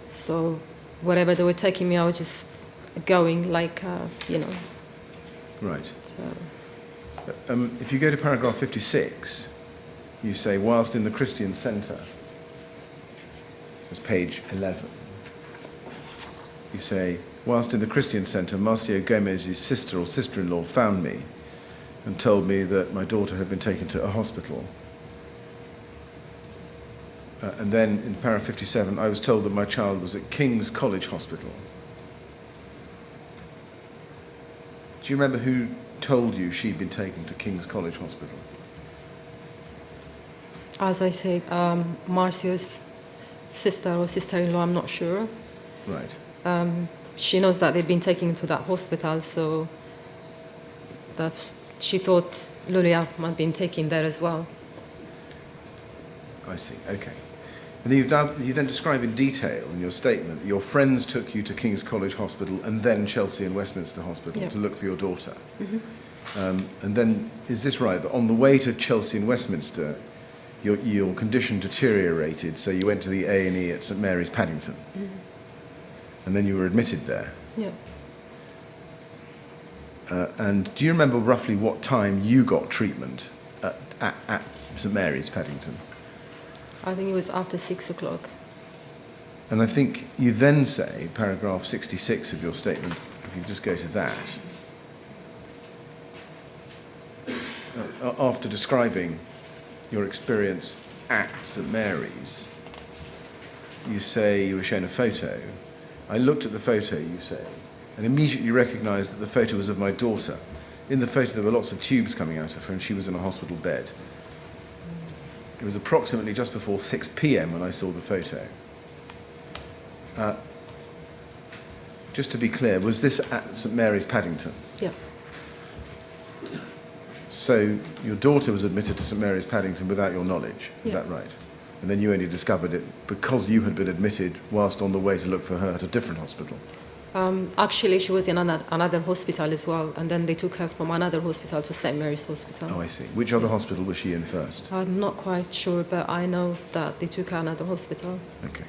So wherever they were taking me, I was just going like, you know. Right. So. If you go to paragraph 56, you say, whilst in the Christian Centre, it's page 11, you say, whilst in the Christian Centre, Marcio Gomez's sister or sister-in-law found me and told me that my daughter had been taken to a hospital. And then in para 57, I was told that my child was at King's College Hospital. Do you remember who told you she'd been taken to King's College Hospital? As I said, Marcio's sister or sister-in-law, I'm not sure. Right. She knows that they've been taken to that hospital, so she thought Lulia might have been taken there as well. I see, okay. And you then describe in detail in your statement that your friends took you to King's College Hospital and then Chelsea and Westminster Hospital Yep. to look for your daughter. Mm-hmm. And then, is this right, that on the way to Chelsea and Westminster, your condition deteriorated, so you went to the A&E at St Mary's Paddington? Mm-hmm. And then you were admitted there? Yeah. And do you remember roughly what time you got treatment at St Mary's Paddington? I think it was after 6 o'clock. And I think you then say, paragraph 66 of your statement, if you just go to that, after describing your experience at St Mary's, you say you were shown a photo. I looked at the photo, you say, and immediately recognised that the photo was of my daughter. In the photo there were lots of tubes coming out of her and she was in a hospital bed. It was approximately just before 6 p.m. when I saw the photo. Just to be clear, was this at St Mary's Paddington? Yeah. So your daughter was admitted to St Mary's Paddington without your knowledge, is Yeah. that right? And then you only discovered it because you had been admitted whilst on the way to look for her at a different hospital? Actually, she was in another hospital as well, and then they took her from another hospital to St Mary's Hospital. Oh, I see. Which other hospital was she in first? I'm not quite sure, but I know that they took her another hospital. Okay.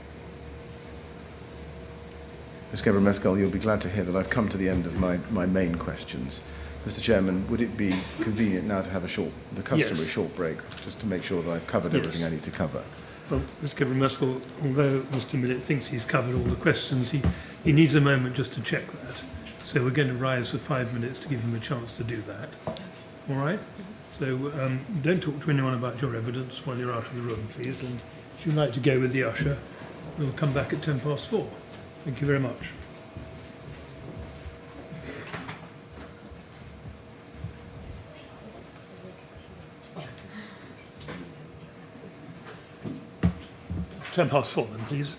Ms. Gebremeskel, you'll be glad to hear that I've come to the end of my main questions. Mr. Chairman, would it be convenient now to have the customary Yes. short break, just to make sure that I've covered Yes. everything I need to cover? Well, Ms. Gebremeskel, although Mr. Millett thinks he's covered all the questions, he needs a moment just to check that. So we're going to rise for 5 minutes to give him a chance to do that. All right? So don't talk to anyone about your evidence while you're out of the room, please. And if you'd like to go with the usher, we'll come back at 4:10. Thank you very much. Ten past 4 then, please.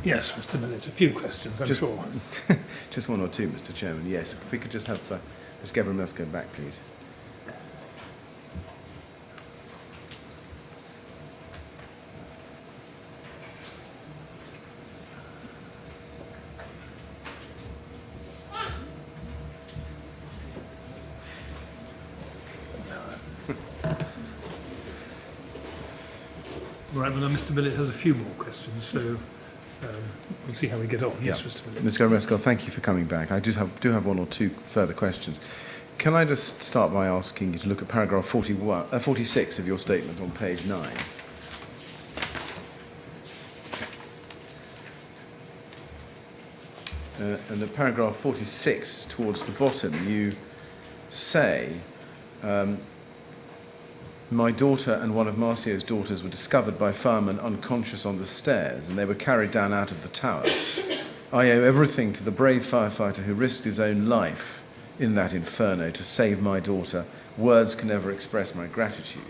Yes, Mr. Millett, a few questions, I'm sure. Just one or two, Mr. Chairman. Yes, if we could just have Ms. Gebremeskel back, please. Right, well, now Mr. Millett has a few more questions, so we'll see how we get on. Yes, Mr. Millett. Ms. Gebremeskel, thank you for coming back. I do have one or two further questions. Can I just start by asking you to look at paragraph 46 of your statement on page 9? And at paragraph 46, towards the bottom, you say, my daughter and one of Marcio's daughters were discovered by firemen unconscious on the stairs, and they were carried down out of the tower. I owe everything to the brave firefighter who risked his own life in that inferno to save my daughter. Words can never express my gratitude.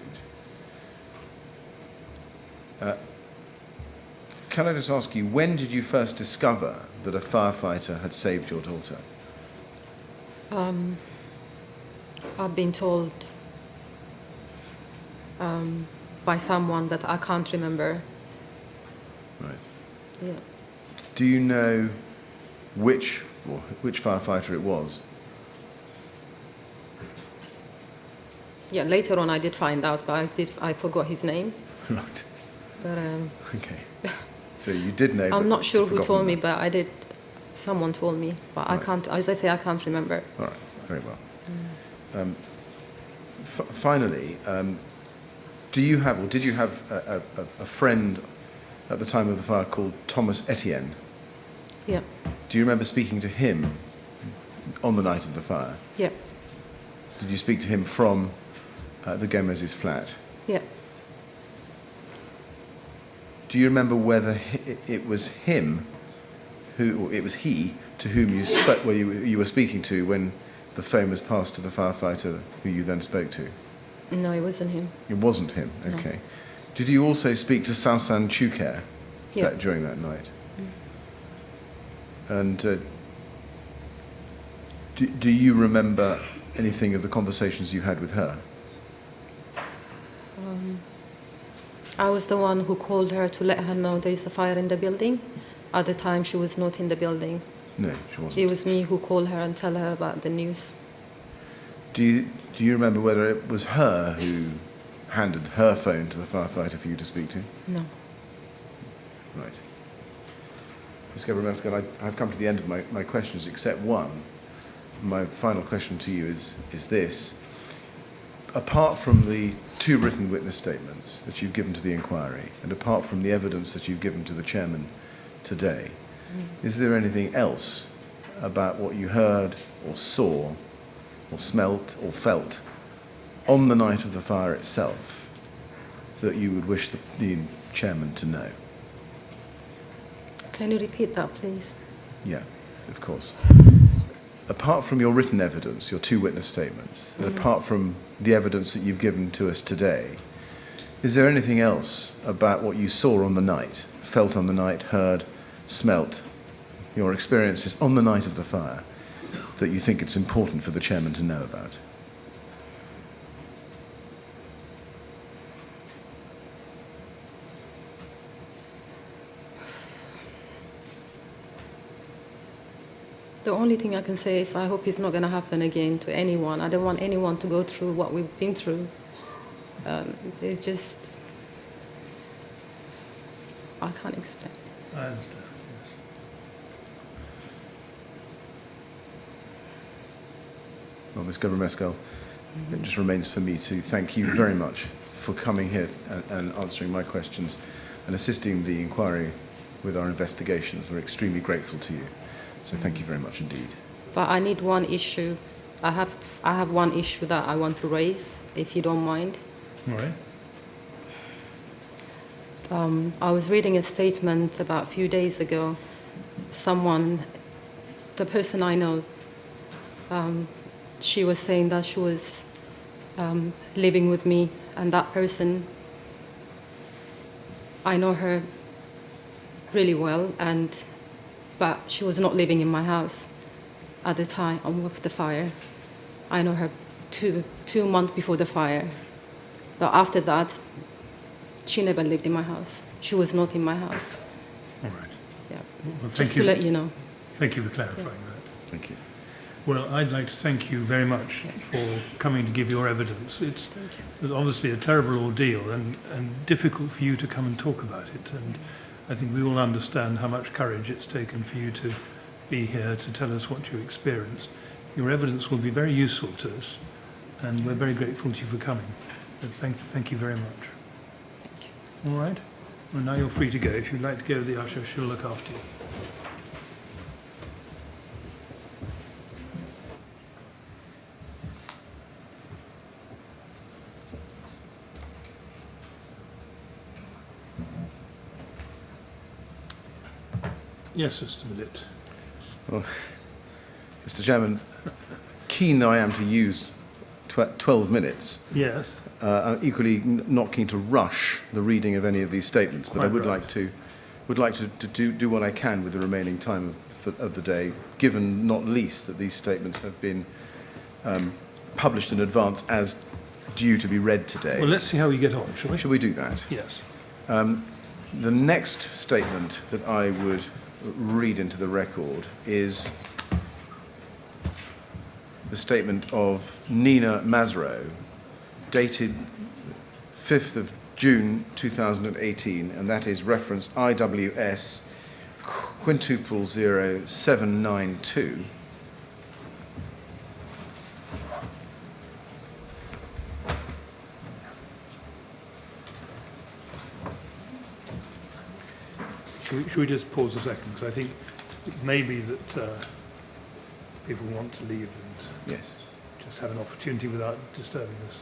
Can I just ask you, when did you first discover that a firefighter had saved your daughter? I've been told by someone, but I can't remember. Right. Yeah. Do you know which firefighter it was? Yeah, later on I did find out, but I forgot his name. Right. But Okay. So you did know. I'm not sure who forgotten told me, that. but I did. Someone told me, but I Right. can't. As I say, I can't remember. All right. Very well. Finally, do you have, or did you have a friend at the time of the fire called Thomas Etienne? Yeah. Do you remember speaking to him on the night of the fire? Yeah. Did you speak to him from the Gomez's flat? Yeah. Do you remember whether it was him who, or it was he to whom you spoke, where you were speaking to when the phone was passed to the firefighter who you then spoke to? No, it wasn't him. It wasn't him. No. Okay. Did you also speak to Sansan Chuker Yeah. during that night? And do you remember anything of the conversations you had with her? I was the one who called her to let her know there is a fire in the building. At the time, she was not in the building. No, she wasn't. It was me who called her and tell her about the news. Do you remember whether it was her who handed her phone to the firefighter for you to speak to? No. Right. Ms. Gebremeskel, I've come to the end of my questions, except one. My final question to you is this. Apart from the 2 written witness statements that you've given to the inquiry, and apart from the evidence that you've given to the chairman today, is there anything else about what you heard or saw or smelt or felt on the night of the fire itself that you would wish the chairman to know? Can you repeat that, please? Yeah, of course. Apart from your written evidence, your 2 witness statements, and apart from the evidence that you've given to us today, is there anything else about what you saw on the night, felt on the night, heard, smelt, your experiences on the night of the fire, that you think it's important for the chairman to know about? The only thing I can say is I hope it's not going to happen again to anyone. I don't want anyone to go through what we've been through. It's just, I can't explain it. I understand, yes. Well, Ms. Gebremeskel, it just remains for me to thank you very much for coming here and answering my questions and assisting the inquiry with our investigations. We're extremely grateful to you. So thank you very much indeed. But I need one issue. I have one issue that I want to raise, if you don't mind. All right. I was reading a statement about a few days ago. Someone, the person I know, she was saying that she was living with me, and that person, I know her really well, but she was not living in my house at the time of the fire. I know her two months before the fire, but after that, she never lived in my house. She was not in my house. All right. Yeah. Well, Just to let you know. Thank you for clarifying that. Thank you. Well, I'd like to thank you very much for coming to give your evidence. It's obviously a terrible ordeal and difficult for you to come and talk about it. And I think we all understand how much courage it's taken for you to be here to tell us what you experienced. Your evidence will be very useful to us, and we're very grateful to you for coming. But thank you very much. Thank you. All right? Well, now you're free to go. If you'd like to go, the usher, she'll look after you. Yes, Mr. Millett. Well, Mr. Chairman, keen though I am to use 12 minutes, Yes. I'm equally not keen to rush the reading of any of these statements, but I Quite would right. like to do what I can with the remaining time of the day, given not least that these statements have been published in advance as due to be read today. Well, let's see how we get on, shall we? Shall we do that? Yes. The next statement that I would read into the record is the statement of Nina Masro, dated 5th of June 2018, and that is reference IWS quintuple 0792. Should we just pause a second? Because I think it may be that people want to leave and Yes. just have an opportunity without disturbing us.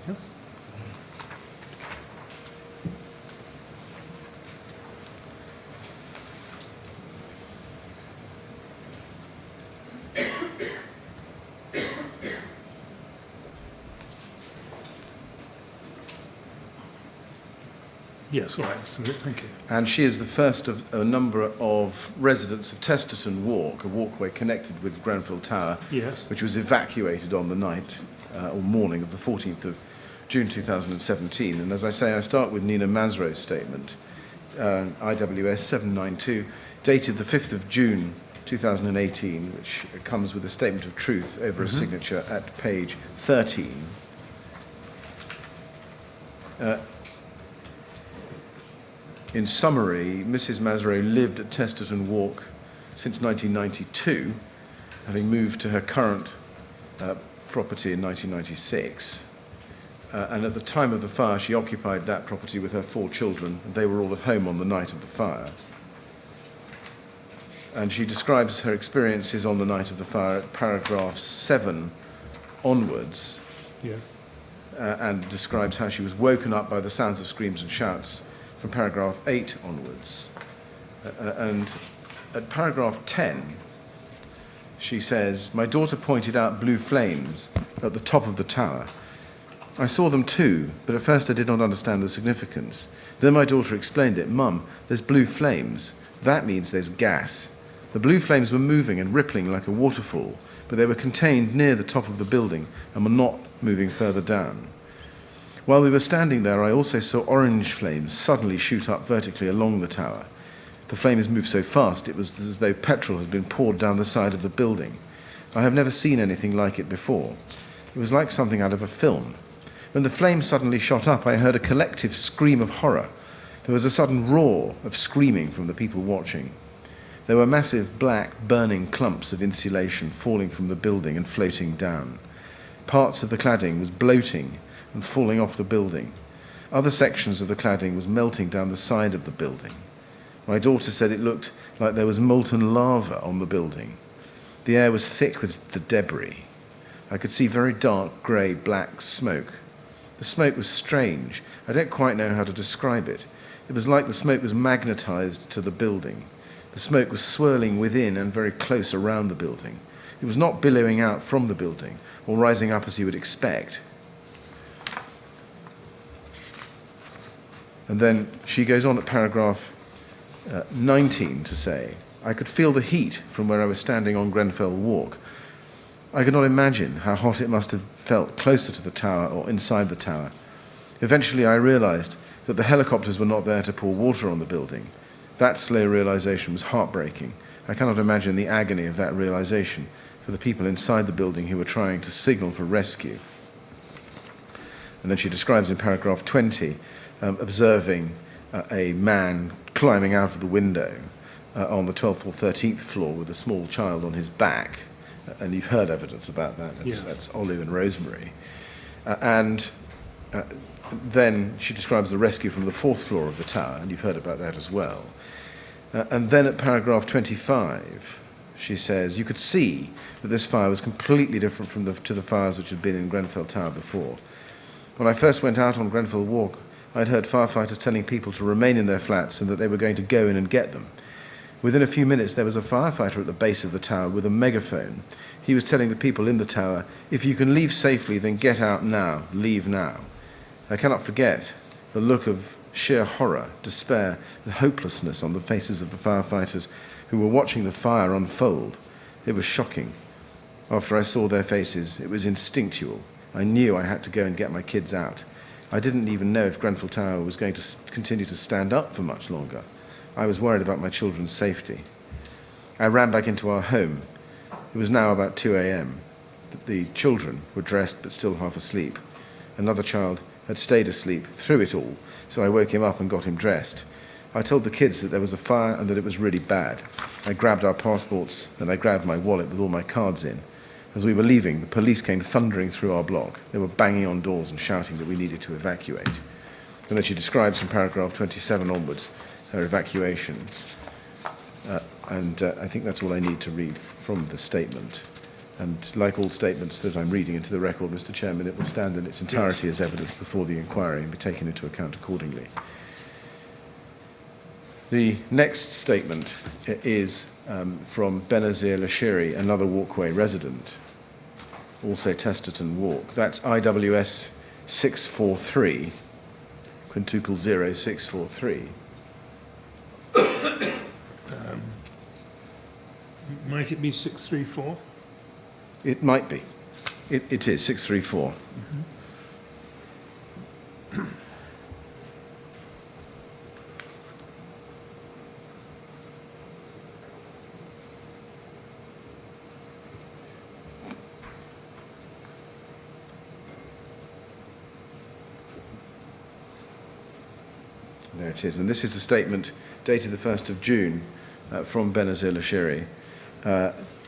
Yes? Yes, all right, Mr. Millett, thank you. And she is the first of a number of residents of Testerton Walk, a walkway connected with Grenfell Tower, Yes. which was evacuated on the night or morning of the 14th of June 2017. And as I say, I start with Nina Masro's statement, IWS 792, dated the 5th of June 2018, which comes with a statement of truth over a signature at page 13. In summary, Mrs. Masro lived at Testerton Walk since 1992, having moved to her current property in 1996. And at the time of the fire, she occupied that property with her 4 children, and they were all at home on the night of the fire. And she describes her experiences on the night of the fire at paragraph 7 onwards, Yeah. and describes how she was woken up by the sounds of screams and shouts from paragraph 8 onwards. And at paragraph 10, she says, "My daughter pointed out blue flames at the top of the tower. I saw them too, but at first I did not understand the significance. Then my daughter explained it. Mum, there's blue flames. That means there's gas. The blue flames were moving and rippling like a waterfall, but they were contained near the top of the building and were not moving further down. While we were standing there, I also saw orange flames suddenly shoot up vertically along the tower. The flames moved so fast it was as though petrol had been poured down the side of the building. I have never seen anything like it before. It was like something out of a film. When the flames suddenly shot up, I heard a collective scream of horror. There was a sudden roar of screaming from the people watching. There were massive black burning clumps of insulation falling from the building and floating down. Parts of the cladding was bloating and falling off the building. Other sections of the cladding was melting down the side of the building. My daughter said it looked like there was molten lava on the building. The air was thick with the debris. I could see very dark, grey, black smoke. The smoke was strange. I don't quite know how to describe it. It was like the smoke was magnetized to the building. The smoke was swirling within and very close around the building. It was not billowing out from the building or rising up as you would expect." And then she goes on at paragraph 19 to say, I could feel the heat from where I was standing on Grenfell Walk. I could not imagine how hot it must have felt closer to the tower or inside the tower. Eventually I realized that the helicopters were not there to pour water on the building. That slow realization was heartbreaking. I cannot imagine the agony of that realization for the people inside the building who were trying to signal for rescue. And then she describes in paragraph 20 observing a man climbing out of the window on the 12th or 13th floor with a small child on his back. And you've heard evidence about that. That's Olive and Rosemary. Then she describes the rescue from the 4th floor of the tower, and you've heard about that as well. And then at paragraph 25, she says, you could see that this fire was completely different to the fires which had been in Grenfell Tower before. When I first went out on Grenfell Walk, I'd heard firefighters telling people to remain in their flats and that they were going to go in and get them. Within a few minutes, there was a firefighter at the base of the tower with a megaphone. He was telling the people in the tower, if you can leave safely, then get out now, leave now. I cannot forget the look of sheer horror, despair, and hopelessness on the faces of the firefighters who were watching the fire unfold. It was shocking. After I saw their faces, it was instinctual. I knew I had to go and get my kids out. I didn't even know if Grenfell Tower was going to continue to stand up for much longer. I was worried about my children's safety. I ran back into our home. It was now about 2 a.m. The children were dressed but still half asleep. Another child had stayed asleep through it all, so I woke him up and got him dressed. I told the kids that there was a fire and that it was really bad. I grabbed our passports and I grabbed my wallet with all my cards in. As we were leaving, the police came thundering through our block. They were banging on doors and shouting that we needed to evacuate. And then she describes from paragraph 27 onwards her evacuation. I think that's all I need to read from the statement. And like all statements that I'm reading into the record, Mr. Chairman, it will stand in its entirety as evidence before the inquiry and be taken into account accordingly. The next statement is from Benazir Lashiri, another Walkway resident, also Testerton Walk. That's IWS 643, quintuple 0643. Might it be 634? It might be. It is 634. There it is. And this is a statement dated the 1st of June from Benazir Lashiri,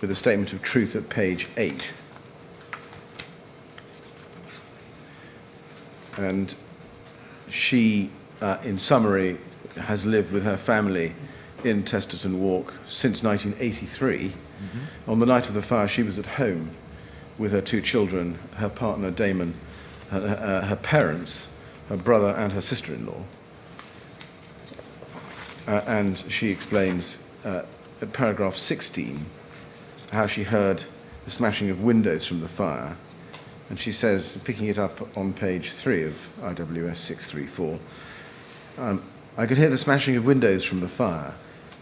with a statement of truth at page 8. And she, in summary, has lived with her family in Testerton Walk since 1983. On the night of the fire, she was at home with her 2 children, her partner Damon, her parents, her brother and her sister-in-law. And she explains at paragraph 16 how she heard the smashing of windows from the fire. And she says, picking it up on page 3 of IWS 634, I could hear the smashing of windows from the fire.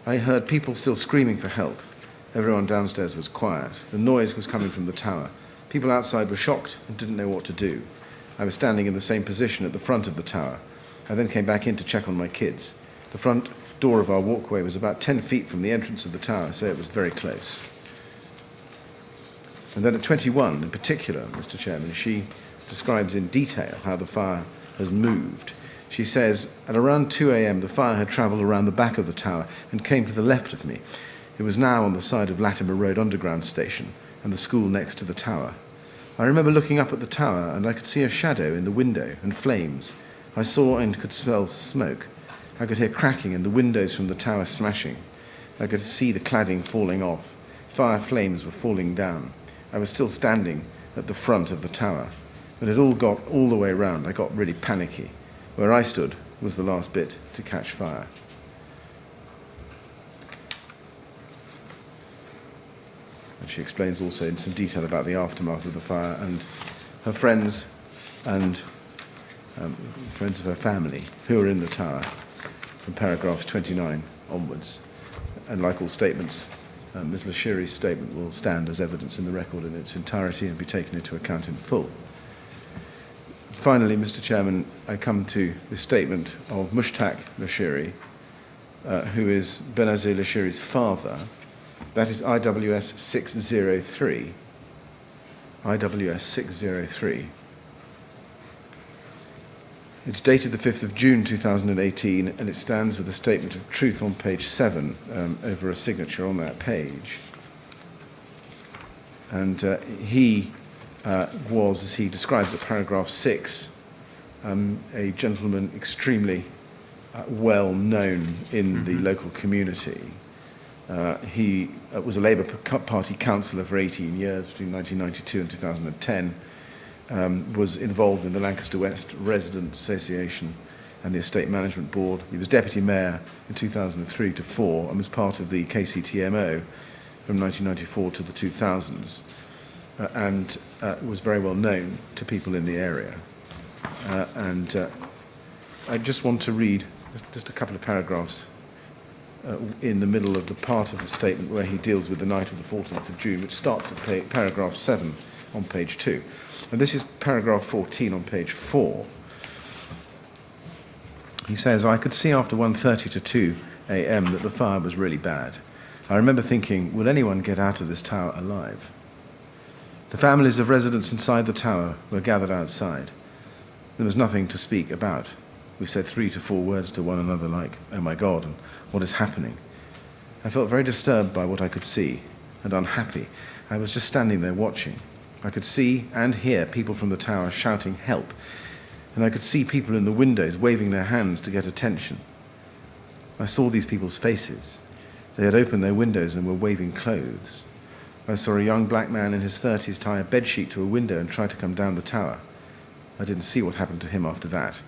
I heard people still screaming for help. Everyone downstairs was quiet. The noise was coming from the tower. People outside were shocked and didn't know what to do. I was standing in the same position at the front of the tower. I then came back in to check on my kids. The front door of our walkway was about 10 feet from the entrance of the tower, so it was very close. And then at 21, in particular, Mr. Chairman, she describes in detail how the fire has moved. She says, at around 2 a.m., the fire had travelled around the back of the tower and came to the left of me. It was now on the side of Latimer Road Underground Station and the school next to the tower. I remember looking up at the tower and I could see a shadow in the window and flames. I saw and could smell smoke. I could hear cracking and the windows from the tower smashing. I could see the cladding falling off. Fire flames were falling down. I was still standing at the front of the tower. When it all got all the way round, I got really panicky. Where I stood was the last bit to catch fire. And she explains also in some detail about the aftermath of the fire and her friends and friends of her family who were in the tower, from paragraphs 29 onwards. And like all statements, Ms. Lashiri's statement will stand as evidence in the record in its entirety and be taken into account in full. Finally, Mr. Chairman, I come to the statement of Mushtaq Lashiri, who is Benazir Lashiri's father. That is IWS 603. IWS 603. It's dated the 5th of June 2018, and it stands with a statement of truth on page 7, over a signature on that page. And he was, as he describes at paragraph 6, a gentleman extremely well known in the local community. He was a Labour Party councillor for 18 years, between 1992 and 2010, was involved in the Lancaster West Residents Association and the Estate Management Board. He was Deputy Mayor in 2003 to 4 and was part of the KCTMO from 1994 to the 2000s, and was very well known to people in the area. I just want to read just a couple of paragraphs in the middle of the part of the statement where he deals with the night of the 14th of June, which starts at paragraph 7 on page 2. And this is paragraph 14 on page 4. He says, I could see after 1:30 to 2 a.m. that the fire was really bad. I remember thinking, will anyone get out of this tower alive? The families of residents inside the tower were gathered outside. There was nothing to speak about. We said 3 to 4 words to one another like, oh my God, and what is happening? I felt very disturbed by what I could see and unhappy. I was just standing there watching. I could see and hear people from the tower shouting help, and I could see people in the windows waving their hands to get attention. I saw these people's faces. They had opened their windows and were waving clothes. I saw a young black man in his 30s tie a bedsheet to a window and try to come down the tower. I didn't see what happened to him after that.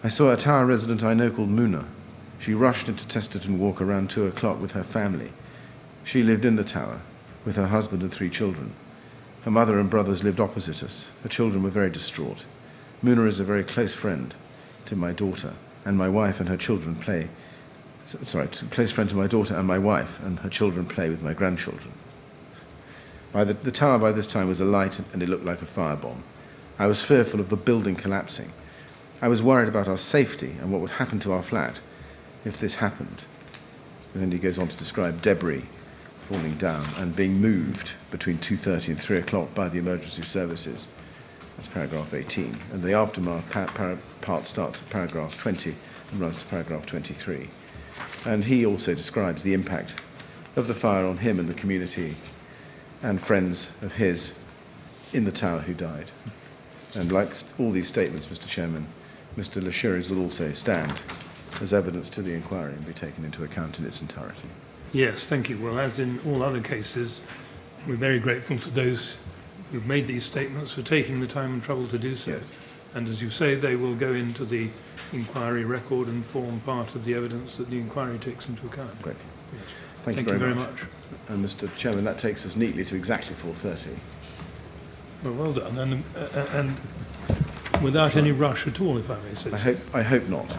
I saw a tower resident I know called Muna. She rushed into Testerton Walk around 2 o'clock with her family. She lived in the tower with her husband and 3 children. Her mother and brothers lived opposite us. Her children were very distraught. Muna is a very close friend to my daughter, and my wife and her children play. Close friend to my daughter and my wife, and her children play with my grandchildren. The tower by this time was alight, and it looked like a firebomb. I was fearful of the building collapsing. I was worried about our safety and what would happen to our flat if this happened. And then he goes on to describe debris falling down and being moved between 2:30 and 3 o'clock by the emergency services. That's paragraph 18. And the aftermath part starts at paragraph 20 and runs to paragraph 23. And he also describes the impact of the fire on him and the community and friends of his in the tower who died. And like all these statements, Mr. Chairman, Mr. Lashiri's will also stand as evidence to the inquiry and be taken into account in its entirety. Yes, thank you. Well, as in all other cases, we're very grateful to those who've made these statements for taking the time and trouble to do so. Yes. And as you say, they will go into the inquiry record and form part of the evidence that the inquiry takes into account. Great. Yes. Thank you very much. And Mr. Chairman, that takes us neatly to exactly 4:30. Well done. And without any rush at all, if I may say so. I hope not.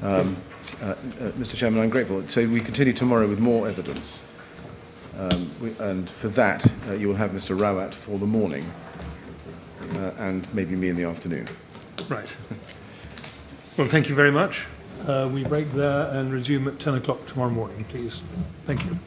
Mr. Chairman, I'm grateful. So we continue tomorrow with more evidence. And for that, you will have Mr. Rawat for the morning and maybe me in the afternoon. Right. Well, thank you very much. We break there and resume at 10 o'clock tomorrow morning, please. Thank you.